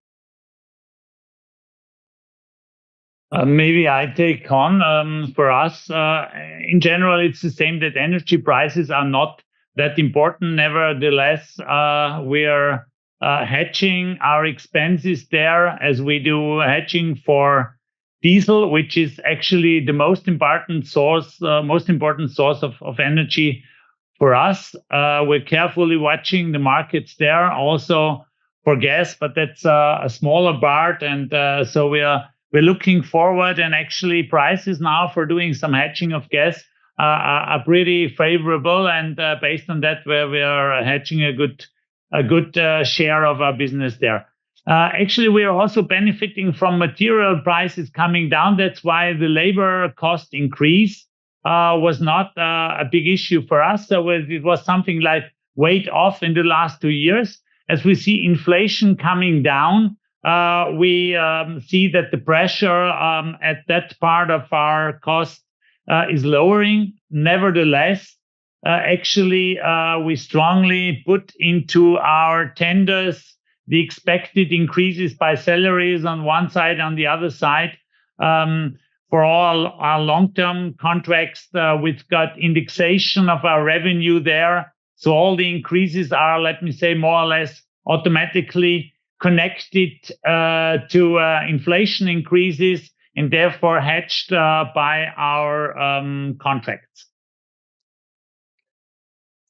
Maybe I take on for us. In general, it's the same that energy prices are not that important. Nevertheless, we are hedging our expenses there as we do hedging for diesel, which is actually the most important source of energy for us. We're carefully watching the markets there also for gas, but that's a smaller part. And so we're looking forward, and actually prices now for doing some hedging of gas are pretty favorable. And based on that, we are hedging a good share of our business there. Actually, we are also benefiting from material prices coming down. That's why the labor cost increase was not a big issue for us. So it was something like weight off in the last 2 years. As we see inflation coming down, we see that the pressure at that part of our cost is lowering. Nevertheless, actually, we strongly put into our tenders the expected increases by salaries on one side, on the other side. For all our long-term contracts, we've got indexation of our revenue there. So all the increases are, let me say, more or less automatically connected to inflation increases and therefore hedged by our contracts.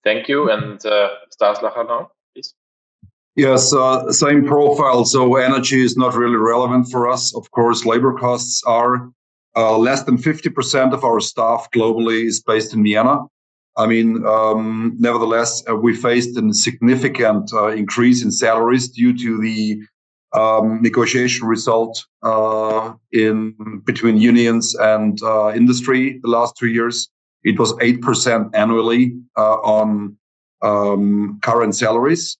Thank you. And Mr. Haslacher now, please. Yes, same profile. So energy is not really relevant for us. Of course, labor costs are less than 50% of our staff globally is based in Vienna. I mean, nevertheless, we faced a significant increase in salaries due to the negotiation result between unions and industry the last 2 years. It was 8% annually on current salaries.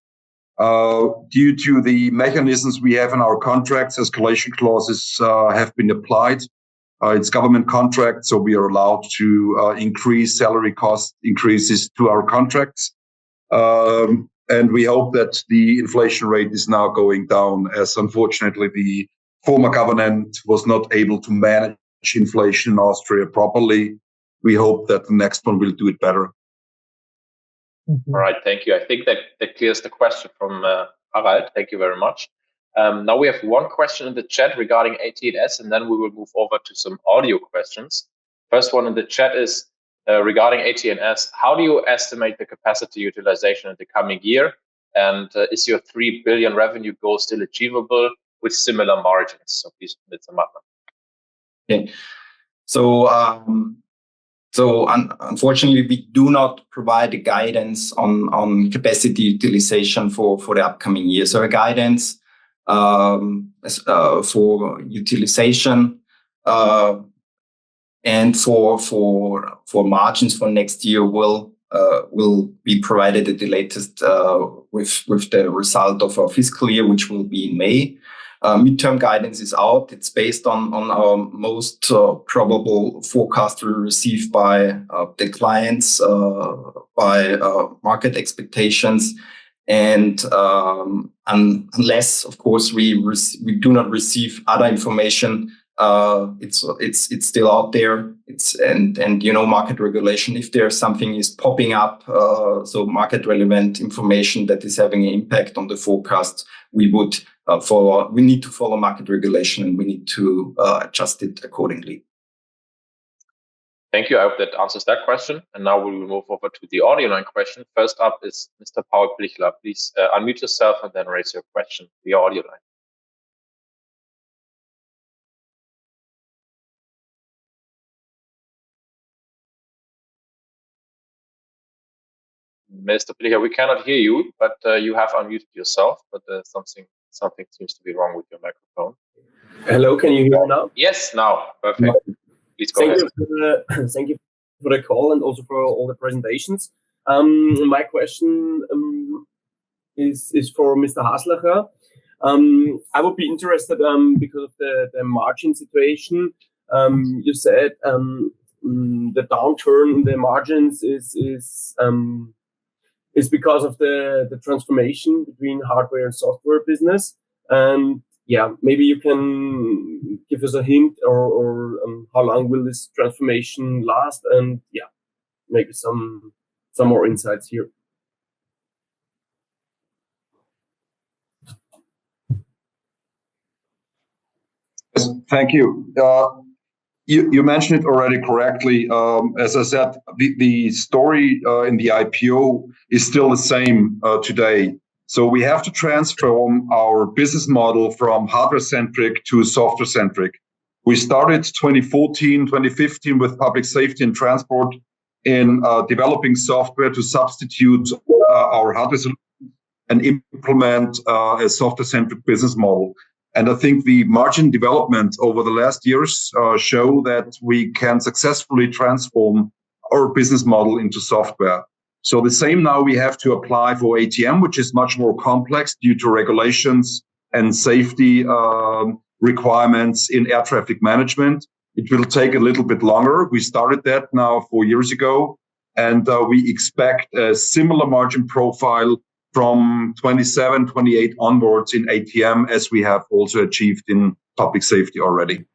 Due to the mechanisms we have in our contracts, escalation clauses have been applied. It's government contract, so we are allowed to increase salary cost increases to our contracts. And we hope that the inflation rate is now going down, as unfortunately the former government was not able to manage inflation in Austria properly. We hope that the next one will do it better. All right, thank you. I think that clears the question from Harald. Thank you very much. Now we have one question in the chat regarding AT&S, and then we will move over to some audio questions. First one in the chat is regarding AT&S. How do you estimate the capacity utilization in the coming year? And is your 3 billion revenue goal still achievable with similar margins? So please, Mr. Mattner. Okay. So unfortunately, we do not provide a guidance on capacity utilization for the upcoming year. So a guidance for utilization and for margins for next year will be provided at the latest with the result of our fiscal year, which will be in May. Midterm guidance is out. It's based on our most probable forecast we receive by the clients, by market expectations, and unless, of course, we do not receive other information, it's still out there. And you know, market regulation. If there's something is popping up, so market relevant information that is having an impact on the forecast, we would follow. We need to follow market regulation, and we need to adjust it accordingly. Thank you. I hope that answers that question. And now we will move over to the audio line question. First up is Mr. Paul Plichler. Please unmute yourself and then raise your question via audio line. Mr. Plichler, we cannot hear you, but you have unmuted yourself. But something seems to be wrong with your microphone. Hello, can you hear me now? Yes, now. Perfect. Please go ahead. Thank you for the call and also for all the presentations. My question is for Mr. Haslacher. I would be interested because of the margin situation. You said the downturn in the margins is because of the transformation between hardware and software business. And yeah, maybe you can give us a hint or how long will this transformation last? And yeah, maybe some more insights here. Yes, thank you. You mentioned it already correctly. As I said, the story in the IPO is still the same today. So we have to transform our business model from hardware-centric to software-centric. We started 2014, 2015 with public safety and transport in developing software to substitute our hardware solution and implement a software-centric business model. And I think the margin development over the last years show that we can successfully transform our business model into software. So the same now we have to apply for ATM, which is much more complex due to regulations and safety requirements in air traffic management. It will take a little bit longer. We started that now 4 years ago, and we expect a similar margin profile from 27, 28 onwards in ATM, as we have also achieved in public safety already.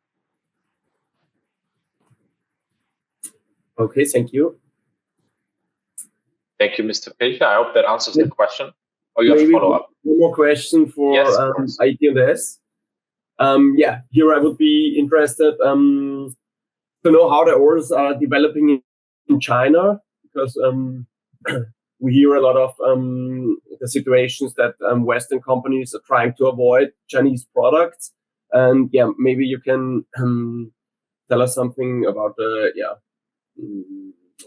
Okay, thank you. Thank you, Mr. Pilcher. I hope that answers the question. Or you have a follow-up? One more question for yes, AT&S. Yeah, here I would be interested to know how the orders are developing in China, because we hear a lot of the situations that Western companies are trying to avoid Chinese products. And yeah, maybe you can tell us something about the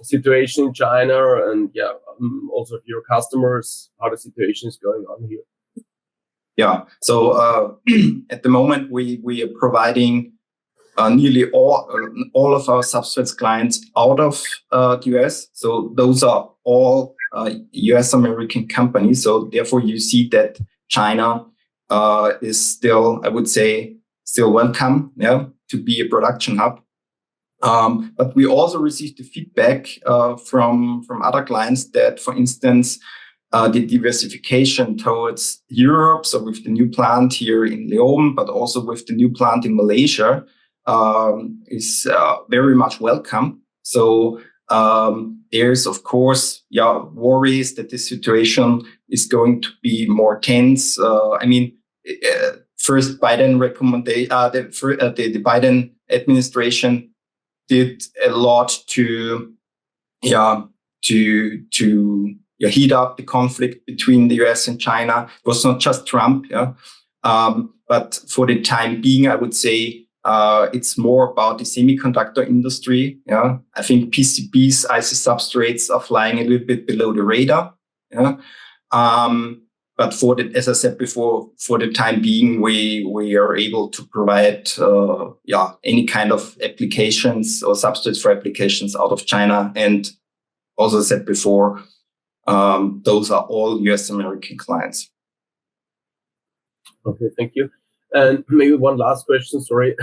situation in China, and yeah, also your customers, how the situation is going on here. Yeah, so at the moment we are providing nearly all of our substrates clients out of the US. So those are all US American companies. So therefore you see that China is still, I would say, still welcome, yeah, to be a production hub. But we also received the feedback from other clients that, for instance, the diversification towards Europe, so with the new plant here in Leoben, but also with the new plant in Malaysia, is very much welcome. So there's, of course, worries that the situation is going to be more tense. First Biden recommendation, the Biden administration did a lot to heat up the conflict between the US and China. It was not just Trump, but for the time being, I would say it's more about the semiconductor industry. I think PCBs, IC substrates are flying a little bit below the radar. But as I said before, for the time being, we are able to provide any kind of applications or substrates for applications out of China. And also, as I said before, those are all US American clients. Okay, thank you. And maybe one last question, sorry.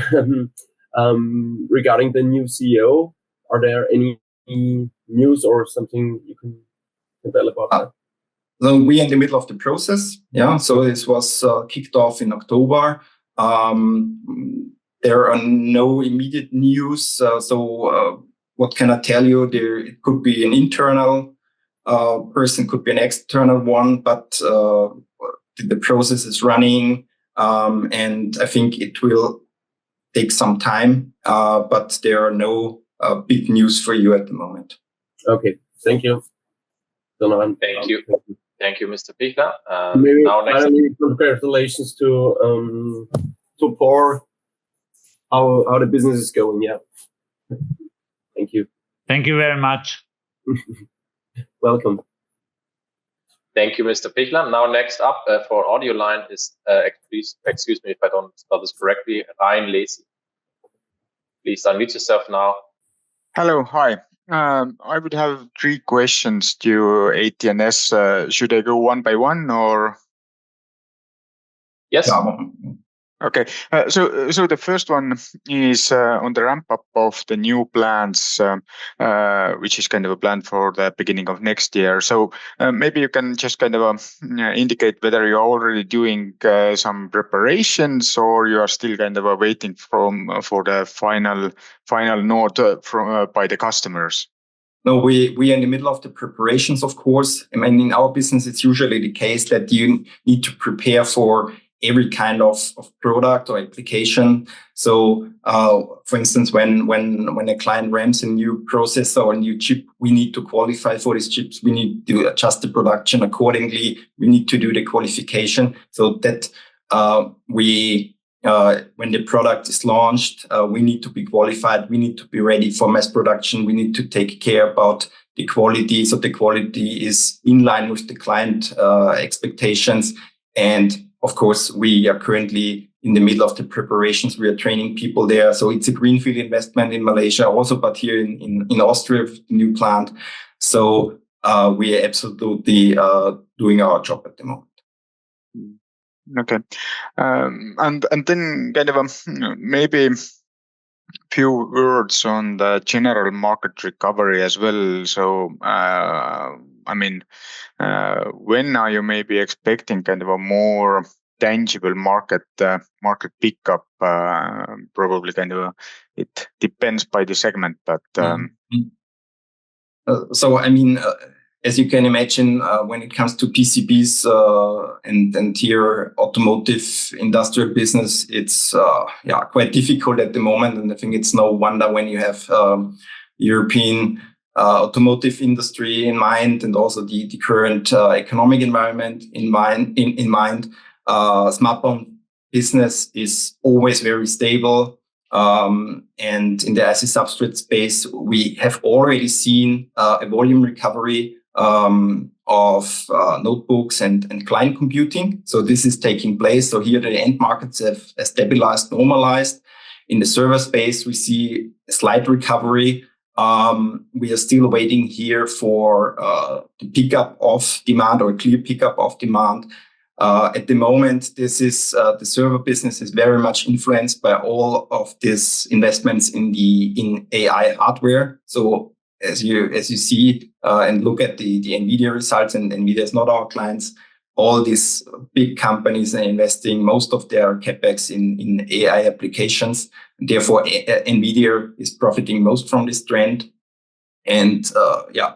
Regarding the new CEO, are there any news or something you can tell about that? So we're in the middle of the process. So this was kicked off in October. There are no immediate news. What can I tell you? It could be an internal person, could be an external one, but the process is running. And I think it will take some time, but there are no big news for you at the moment. Okay, thank you. Thank you. Thank you, Mr. Pichler. Maybe finally, congratulations to PORR, how the business is going. Yeah. Thank you. Thank you very much. Welcome. Thank you, Mr. Pichler. Now, next up for audio line is, please excuse me if I don't spell this correctly, Ryan Lacey. Please unmute yourself now. Hello, hi. I would have 3 questions to AT&S. Should I go one by one or? Yes. Okay. So the first one is on the ramp up of the new plants, which is kind of a plan for the beginning of next year. So maybe you can just kind of indicate whether you're already doing some preparations or you are still kind of waiting for the final note by the customers. No, we are in the middle of the preparations, of course. I mean, in our business, it's usually the case that you need to prepare for every kind of product or application. So, for instance, when a client ramps a new processor or a new chip, we need to qualify for these chips. We need to adjust the production accordingly. We need to do the qualification so that when the product is launched, we need to be qualified. We need to be ready for mass production. We need to take care about the quality, so the quality is in line with the client expectations. And of course, we are currently in the middle of the preparations. We are training people there. So it's a greenfield investment in Malaysia also, but here in Austria, with the new plant. So we are absolutely doing our job at the moment. Okay. And then kind of maybe few words on the general market recovery as well. So, when are you maybe expecting kind of a more tangible market pickup? Probably kind of it depends by the segment, but. As you can imagine, when it comes to PCBs and here automotive industrial business, it's quite difficult at the moment. And I think it's no wonder when you have European automotive industry in mind and also the current economic environment in mind. Smartphone business is always very stable. And in the IC substrate space, we have already seen a volume recovery of notebooks and client computing. So this is taking place. So here the end markets have stabilized, normalized. In the server space, we see a slight recovery. We are still waiting here for the pickup of demand or a clear pickup of demand At the moment, this is the server business is very much influenced by all of these investments in AI hardware. So as you see and look at the NVIDIA results, and NVIDIA is not our clients, all these big companies are investing most of their capex in AI applications. Therefore, NVIDIA is profiting most from this trend. And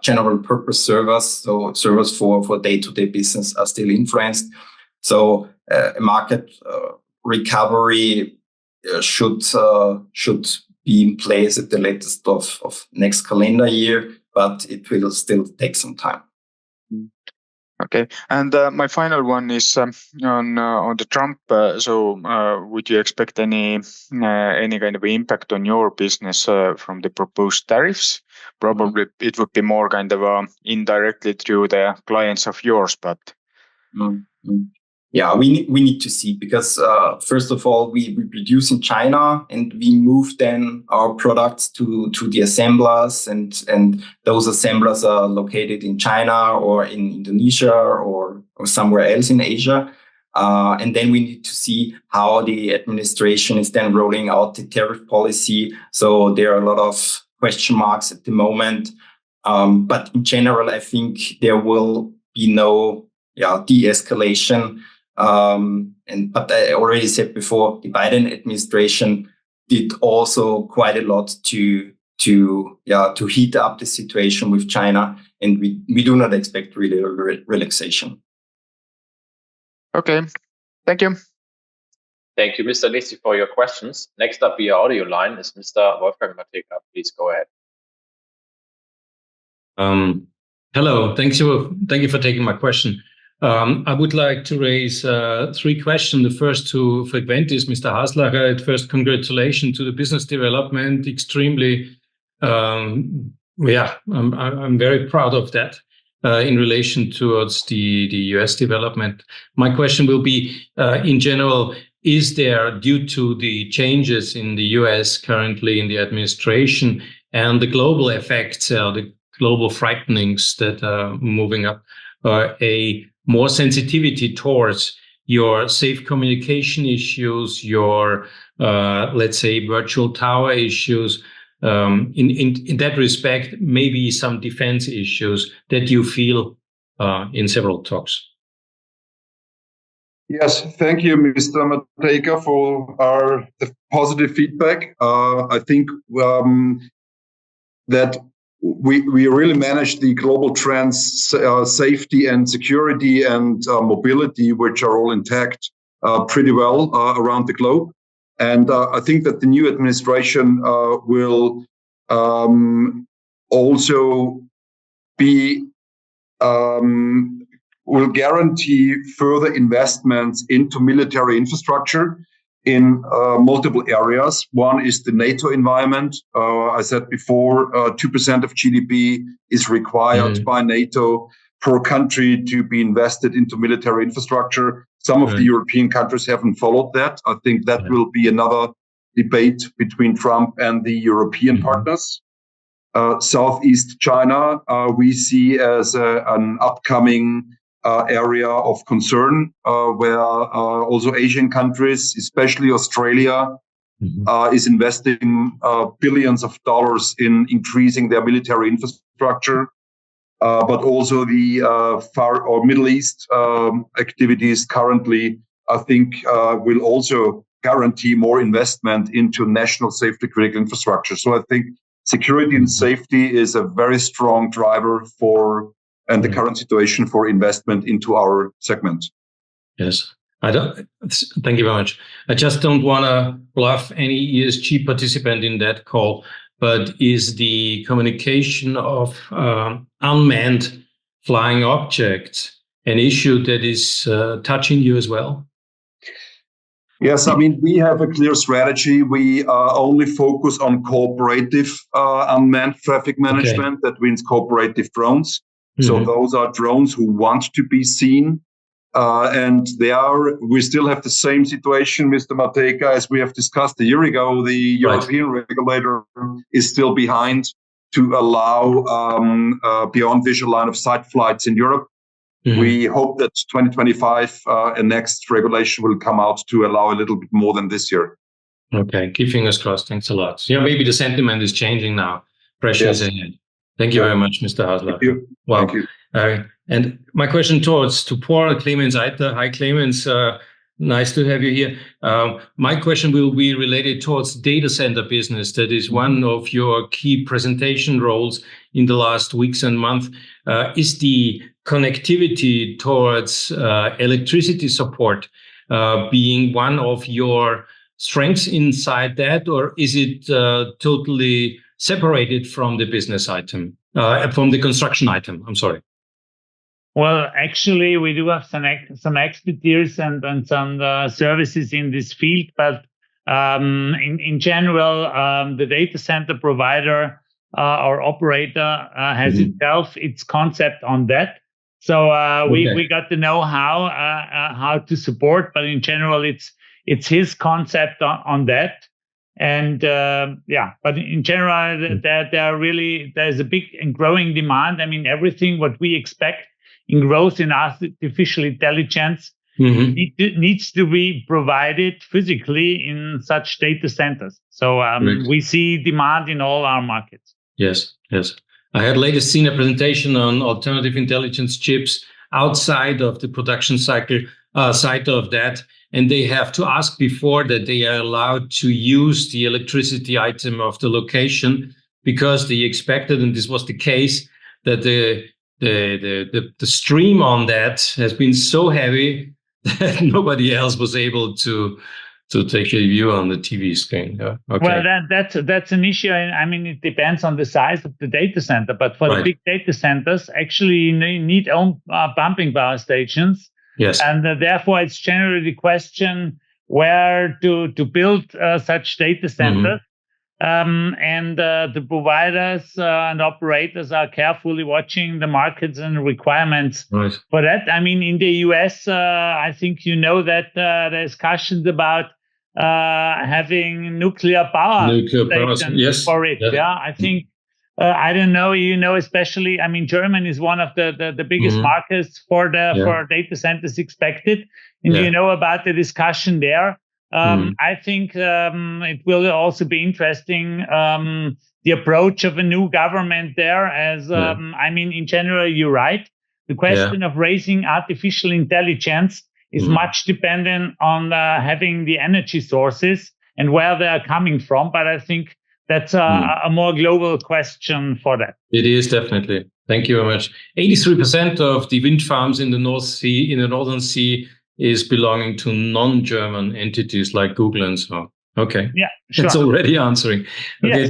general purpose servers, so servers for day-to-day business, are still influenced. So a market recovery should be in place at the latest of next calendar year, but it will still take some time. Okay, and my final one is on the Trump. Would you expect any kind of impact on your business from the proposed tariffs? Probably it would be more kind of indirectly through the clients of yours, but. Yeah, we need to see, because first of all, we produce in China and we move then our products to the assemblers, and those assemblers are located in China or in Indonesia or somewhere else in Asia. And then we need to see how the administration is then rolling out the tariff policy. So there are a lot of question marks at the moment. But in general, I think there will be no de-escalation. But I already said before, the Biden administration did also quite a lot to heat up the situation with China, and we do not expect really a relaxation. Okay, thank you. Thank you, Mr. Lissi, for your questions. Next up via audio line is Mr. Wolfgang Mateka. Please go ahead. Hello, thank you for taking my question. I would like to raise 3 questions. The first to Frequentis, Mr. Haslacher. At first, congratulations to the business development. Extremely, I'm very proud of that in relation towards the US development. My question will be, in general, is there, due to the changes in the US currently in the administration and the global effects, the global frightenings that are moving up, a more sensitivity towards your safe communication issues, your, let's say, virtual tower issues, in that respect, maybe some defense issues that you feel in several talks? Yes, thank you, Mr. Mateka, for the positive feedback. I think that we really managed the global trends, safety and security and mobility, which are all intact pretty well around the globe. And I think that the new administration will also will guarantee further investments into military infrastructure in multiple areas. One is the NATO environment. I said before, 2% of GDP is required by NATO per country to be invested into military infrastructure. Some of the European countries haven't followed that. I think that will be another debate between Trump and the European partners. Southeast China, we see as an upcoming area of concern, where also Asian countries, especially Australia, is investing billions of dollars in increasing their military infrastructure. But also the Far or Middle East activities currently, I think, will also guarantee more investment into national safety critical infrastructure. So I think security and safety is a very strong driver for and the current situation for investment into our segment. Yes, thank you very much. I just don't want to bluff any ESG participant in that call, but is the communication of unmanned flying objects an issue that is touching you as well? Yes, I mean, we have a clear strategy. We only focus on cooperative unmanned traffic management. That means cooperative drones. So those are drones who want to be seen. And we still have the same situation, Mr. Mateka, as we have discussed a year ago. The European regulator is still behind to allow beyond visual line of sight flights in Europe. We hope that 2025 a next regulation will come out to allow a little bit more than this year. Okay, keep fingers crossed. Thanks a lot. Yeah, maybe the sentiment is changing now. Pressure is ahead. Thank you very much, Mr. Haslacher. Thank you. Wow. Thank you. And my question to Porr, Clemens Eiter. Hi, Clemens. Nice to have you here. My question will be related towards data center business. That is one of your key presentation roles in the last weeks and months. Is the connectivity towards electricity support being one of your strengths inside that, or is it totally separated from the business item, from the construction item? I'm sorry. Well, actually, we do have some expertise and some services in this field, but in general, the data center provider or operator has itself its concept on that. So we got the know-how how to support, but in general, it's his concept on that. And but in general, there's a big and growing demand. I mean, everything what we expect in growth in artificial intelligence needs to be provided physically in such data centers. So we see demand in all our markets. Yes. I had latest seen a presentation on alternative intelligence chips outside of the production cycle side of that. And they have to ask before that they are allowed to use the electricity item of the location, because they expected, and this was the case, that the stream on that has been so heavy that nobody else was able to take a view on the TV screen. Okay. Well, that's an issue. I mean, it depends on the size of the data center. But for the big data centers, actually need own pumping power stations. Yes. And therefore, it's generally the question where to build such data centers. The providers and operators are carefully watching the markets and requirements for that. I mean, in the US, I think you know that there's discussions about having nuclear power stations for it. Yeah, I think I don't know. You know, especially, I mean, Germany is one of the biggest markets for data centers expected, and you know about the discussion there. I think it will also be interesting, the approach of a new government there, as I mean, in general, you're right. The question of raising artificial intelligence is much dependent on having the energy sources and where they are coming from. But I think that's a more global question for that. It is definitely. Thank you very much. 83% of the wind farms in the North Sea, in the Northern Sea, is belonging to non-German entities like Google and so on. Okay. Yeah, sure. That's already answering. Okay,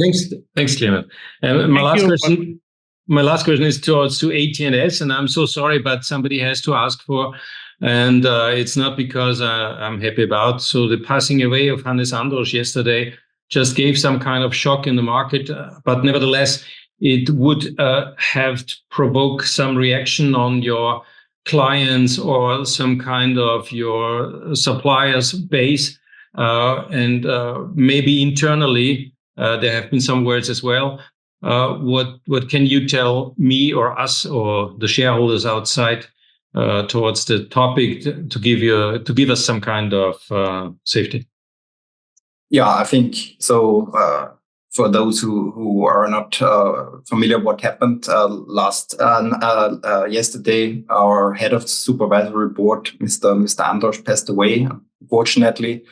thanks, Clement. And my last question is to AT&S, and I'm so sorry, but somebody has to ask for, and it's not because I'm happy about. So the passing away of Hannes Androsch yesterday just gave some kind of shock in the market, but nevertheless, it would have to provoke some reaction on your clients or some kind of your suppliers base, and maybe internally there have been some words as well. What can you tell me or us or the shareholders outside towards the topic to give us some kind of safety? Yeah, I think so. For those who are not familiar what happened yesterday, our head of the supervisory board, Mr. Androsch, passed away, unfortunately.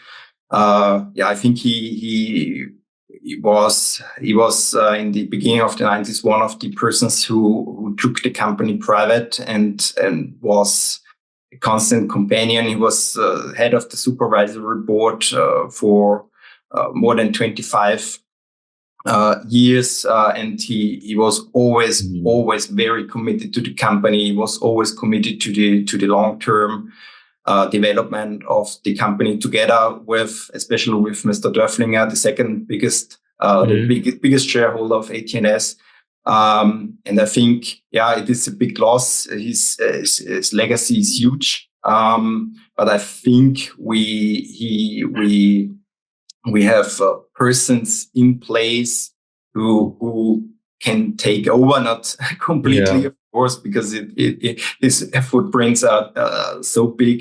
I think he was in the beginning of the 90s one of the persons who took the company private and was a constant companion. He was head of the supervisory board for more than 25 years, and he was always very committed to the company. He was always committed to the long-term development of the company, together with, especially with Mr. Dörflinger, the second biggest, the biggest shareholder of AT&S. And I think, it is a big loss. His legacy is huge. But I think we have persons in place who can take over, not completely, of course, because his footprints are so big.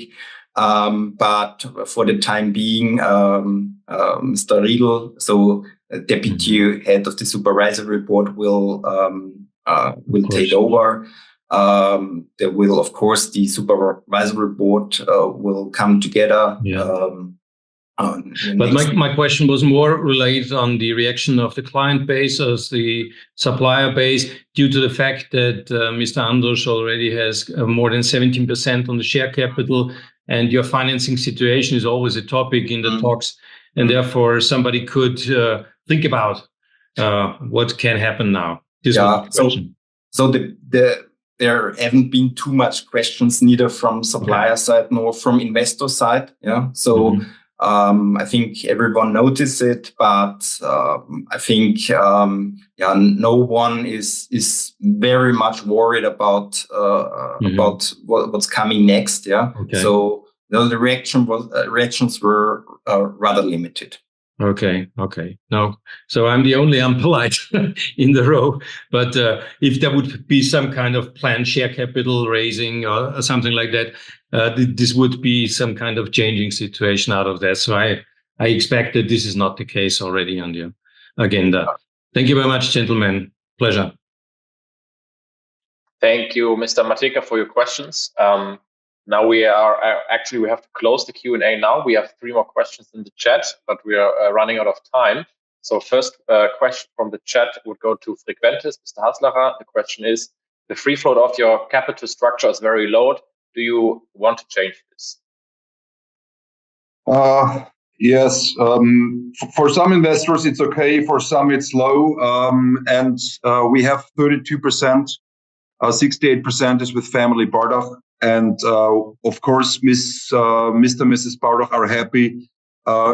But for the time being, Mr. Riedl, so deputy head of the supervisory board, will take over. There will, of course, the supervisory board will come together. But my question was more related on the reaction of the client base as the supplier base, due to the fact that Mr. Androsch already has more than 17% on the share capital, and your financing situation is always a topic in the talks, and therefore somebody could think about what can happen now. So there haven't been too much questions, neither from supplier side nor from investor side. So I think everyone noticed it, but I think no one is very much worried about what's coming next. So the reactions were rather limited. Okay. No, so I'm the only unpolite in the row. But if there would be some kind of planned share capital raising or something like that, this would be some kind of changing situation out of that. So I expect that this is not the case already on the agenda. Thank you very much, gentlemen. Pleasure. Thank you, Mr. Mateka, for your questions. Now we have to close the Q&A now. We have 3 more questions in the chat, but we are running out of time. So first question from the chat would go to Frequentis, Mr. Haslacher. The question is, the free float of your capital structure is very low. Do you want to change this? Yes. For some investors, it's okay. For some, it's low. And we have 32%. 68% is with family Bardach. And of course, Mr. and Mrs. Bardach are happy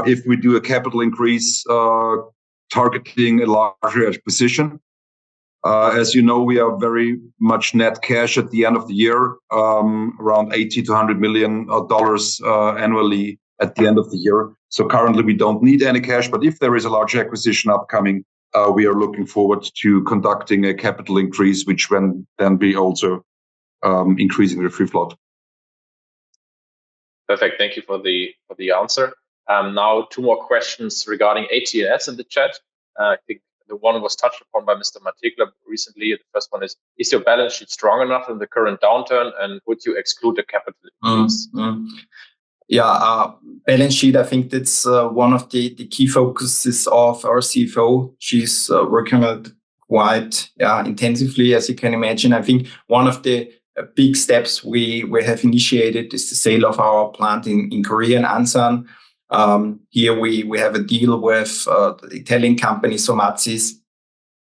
if we do a capital increase targeting a larger acquisition. As you know, we are very much net cash at the end of the year, around $80 to $100 million annually at the end of the year. So currently, we don't need any cash. But if there is a large acquisition upcoming, we are looking forward to conducting a capital increase, which will then be also increasing the free float. Perfect. Thank you for the answer. Now 2 more questions regarding AT&S in the chat. I think the one was touched upon by Mr. Mateka recently. The first one is your balance sheet strong enough in the current downturn, and would you exclude the capital increase? Balance sheet, I think that's one of the key focuses of our CFO. She's working on it quite intensively, as you can imagine. I think one of the big steps we have initiated is the sale of our plant in Korea, in Ansan. Here we have a deal with the Italian company Somacis,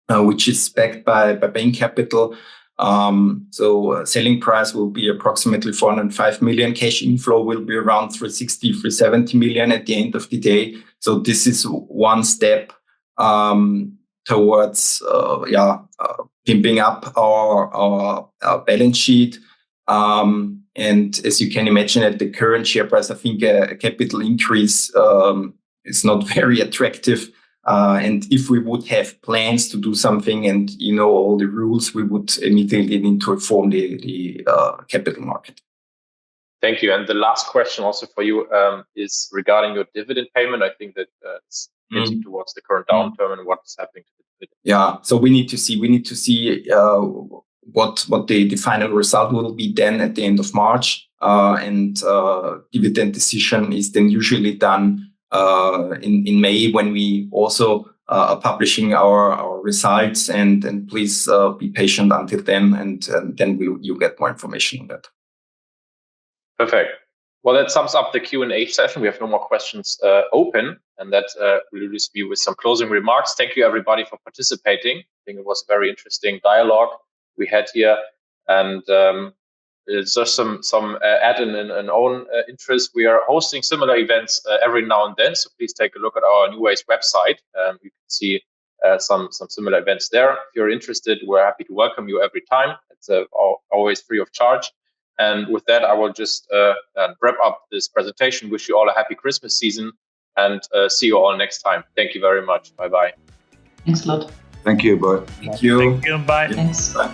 which is backed by Bain Capital. So selling price will be approximately 405 million. Cash inflow will be around 360, 370 million at the end of the day. So this is one step towards pimping up our balance sheet. And as you can imagine, at the current share price, I think a capital increase is not very attractive. And if we would have plans to do something and all the rules, we would immediately need to inform the capital market. Thank you. And the last question also for you is regarding your dividend payment. I think that it's hinting towards the current downturn and what's happening to the dividend. Yeah. So we need to see what the final result will be then at the end of March. And dividend decision is then usually done in May, when we also are publishing our results. And please be patient until then, and then you'll get more information on that. Perfect. Well, that sums up the Q&A session. We have no more questions open, and that will just be with some closing remarks. Thank you, everybody, for participating. I think it was a very interesting dialogue we had here, and it's just some add-in and own interest. We are hosting similar events every now and then, so please take a look at our NuWays website. You can see some similar events there. If you're interested, we're happy to welcome you every time. It's always free of charge. And with that, I will just wrap up this presentation. Wish you all a happy Christmas season, and see you all next time. Thank you very much. Bye-bye. Thanks a lot. Thank you. Bye. Thank you. Thank you. Bye. Thanks. Bye.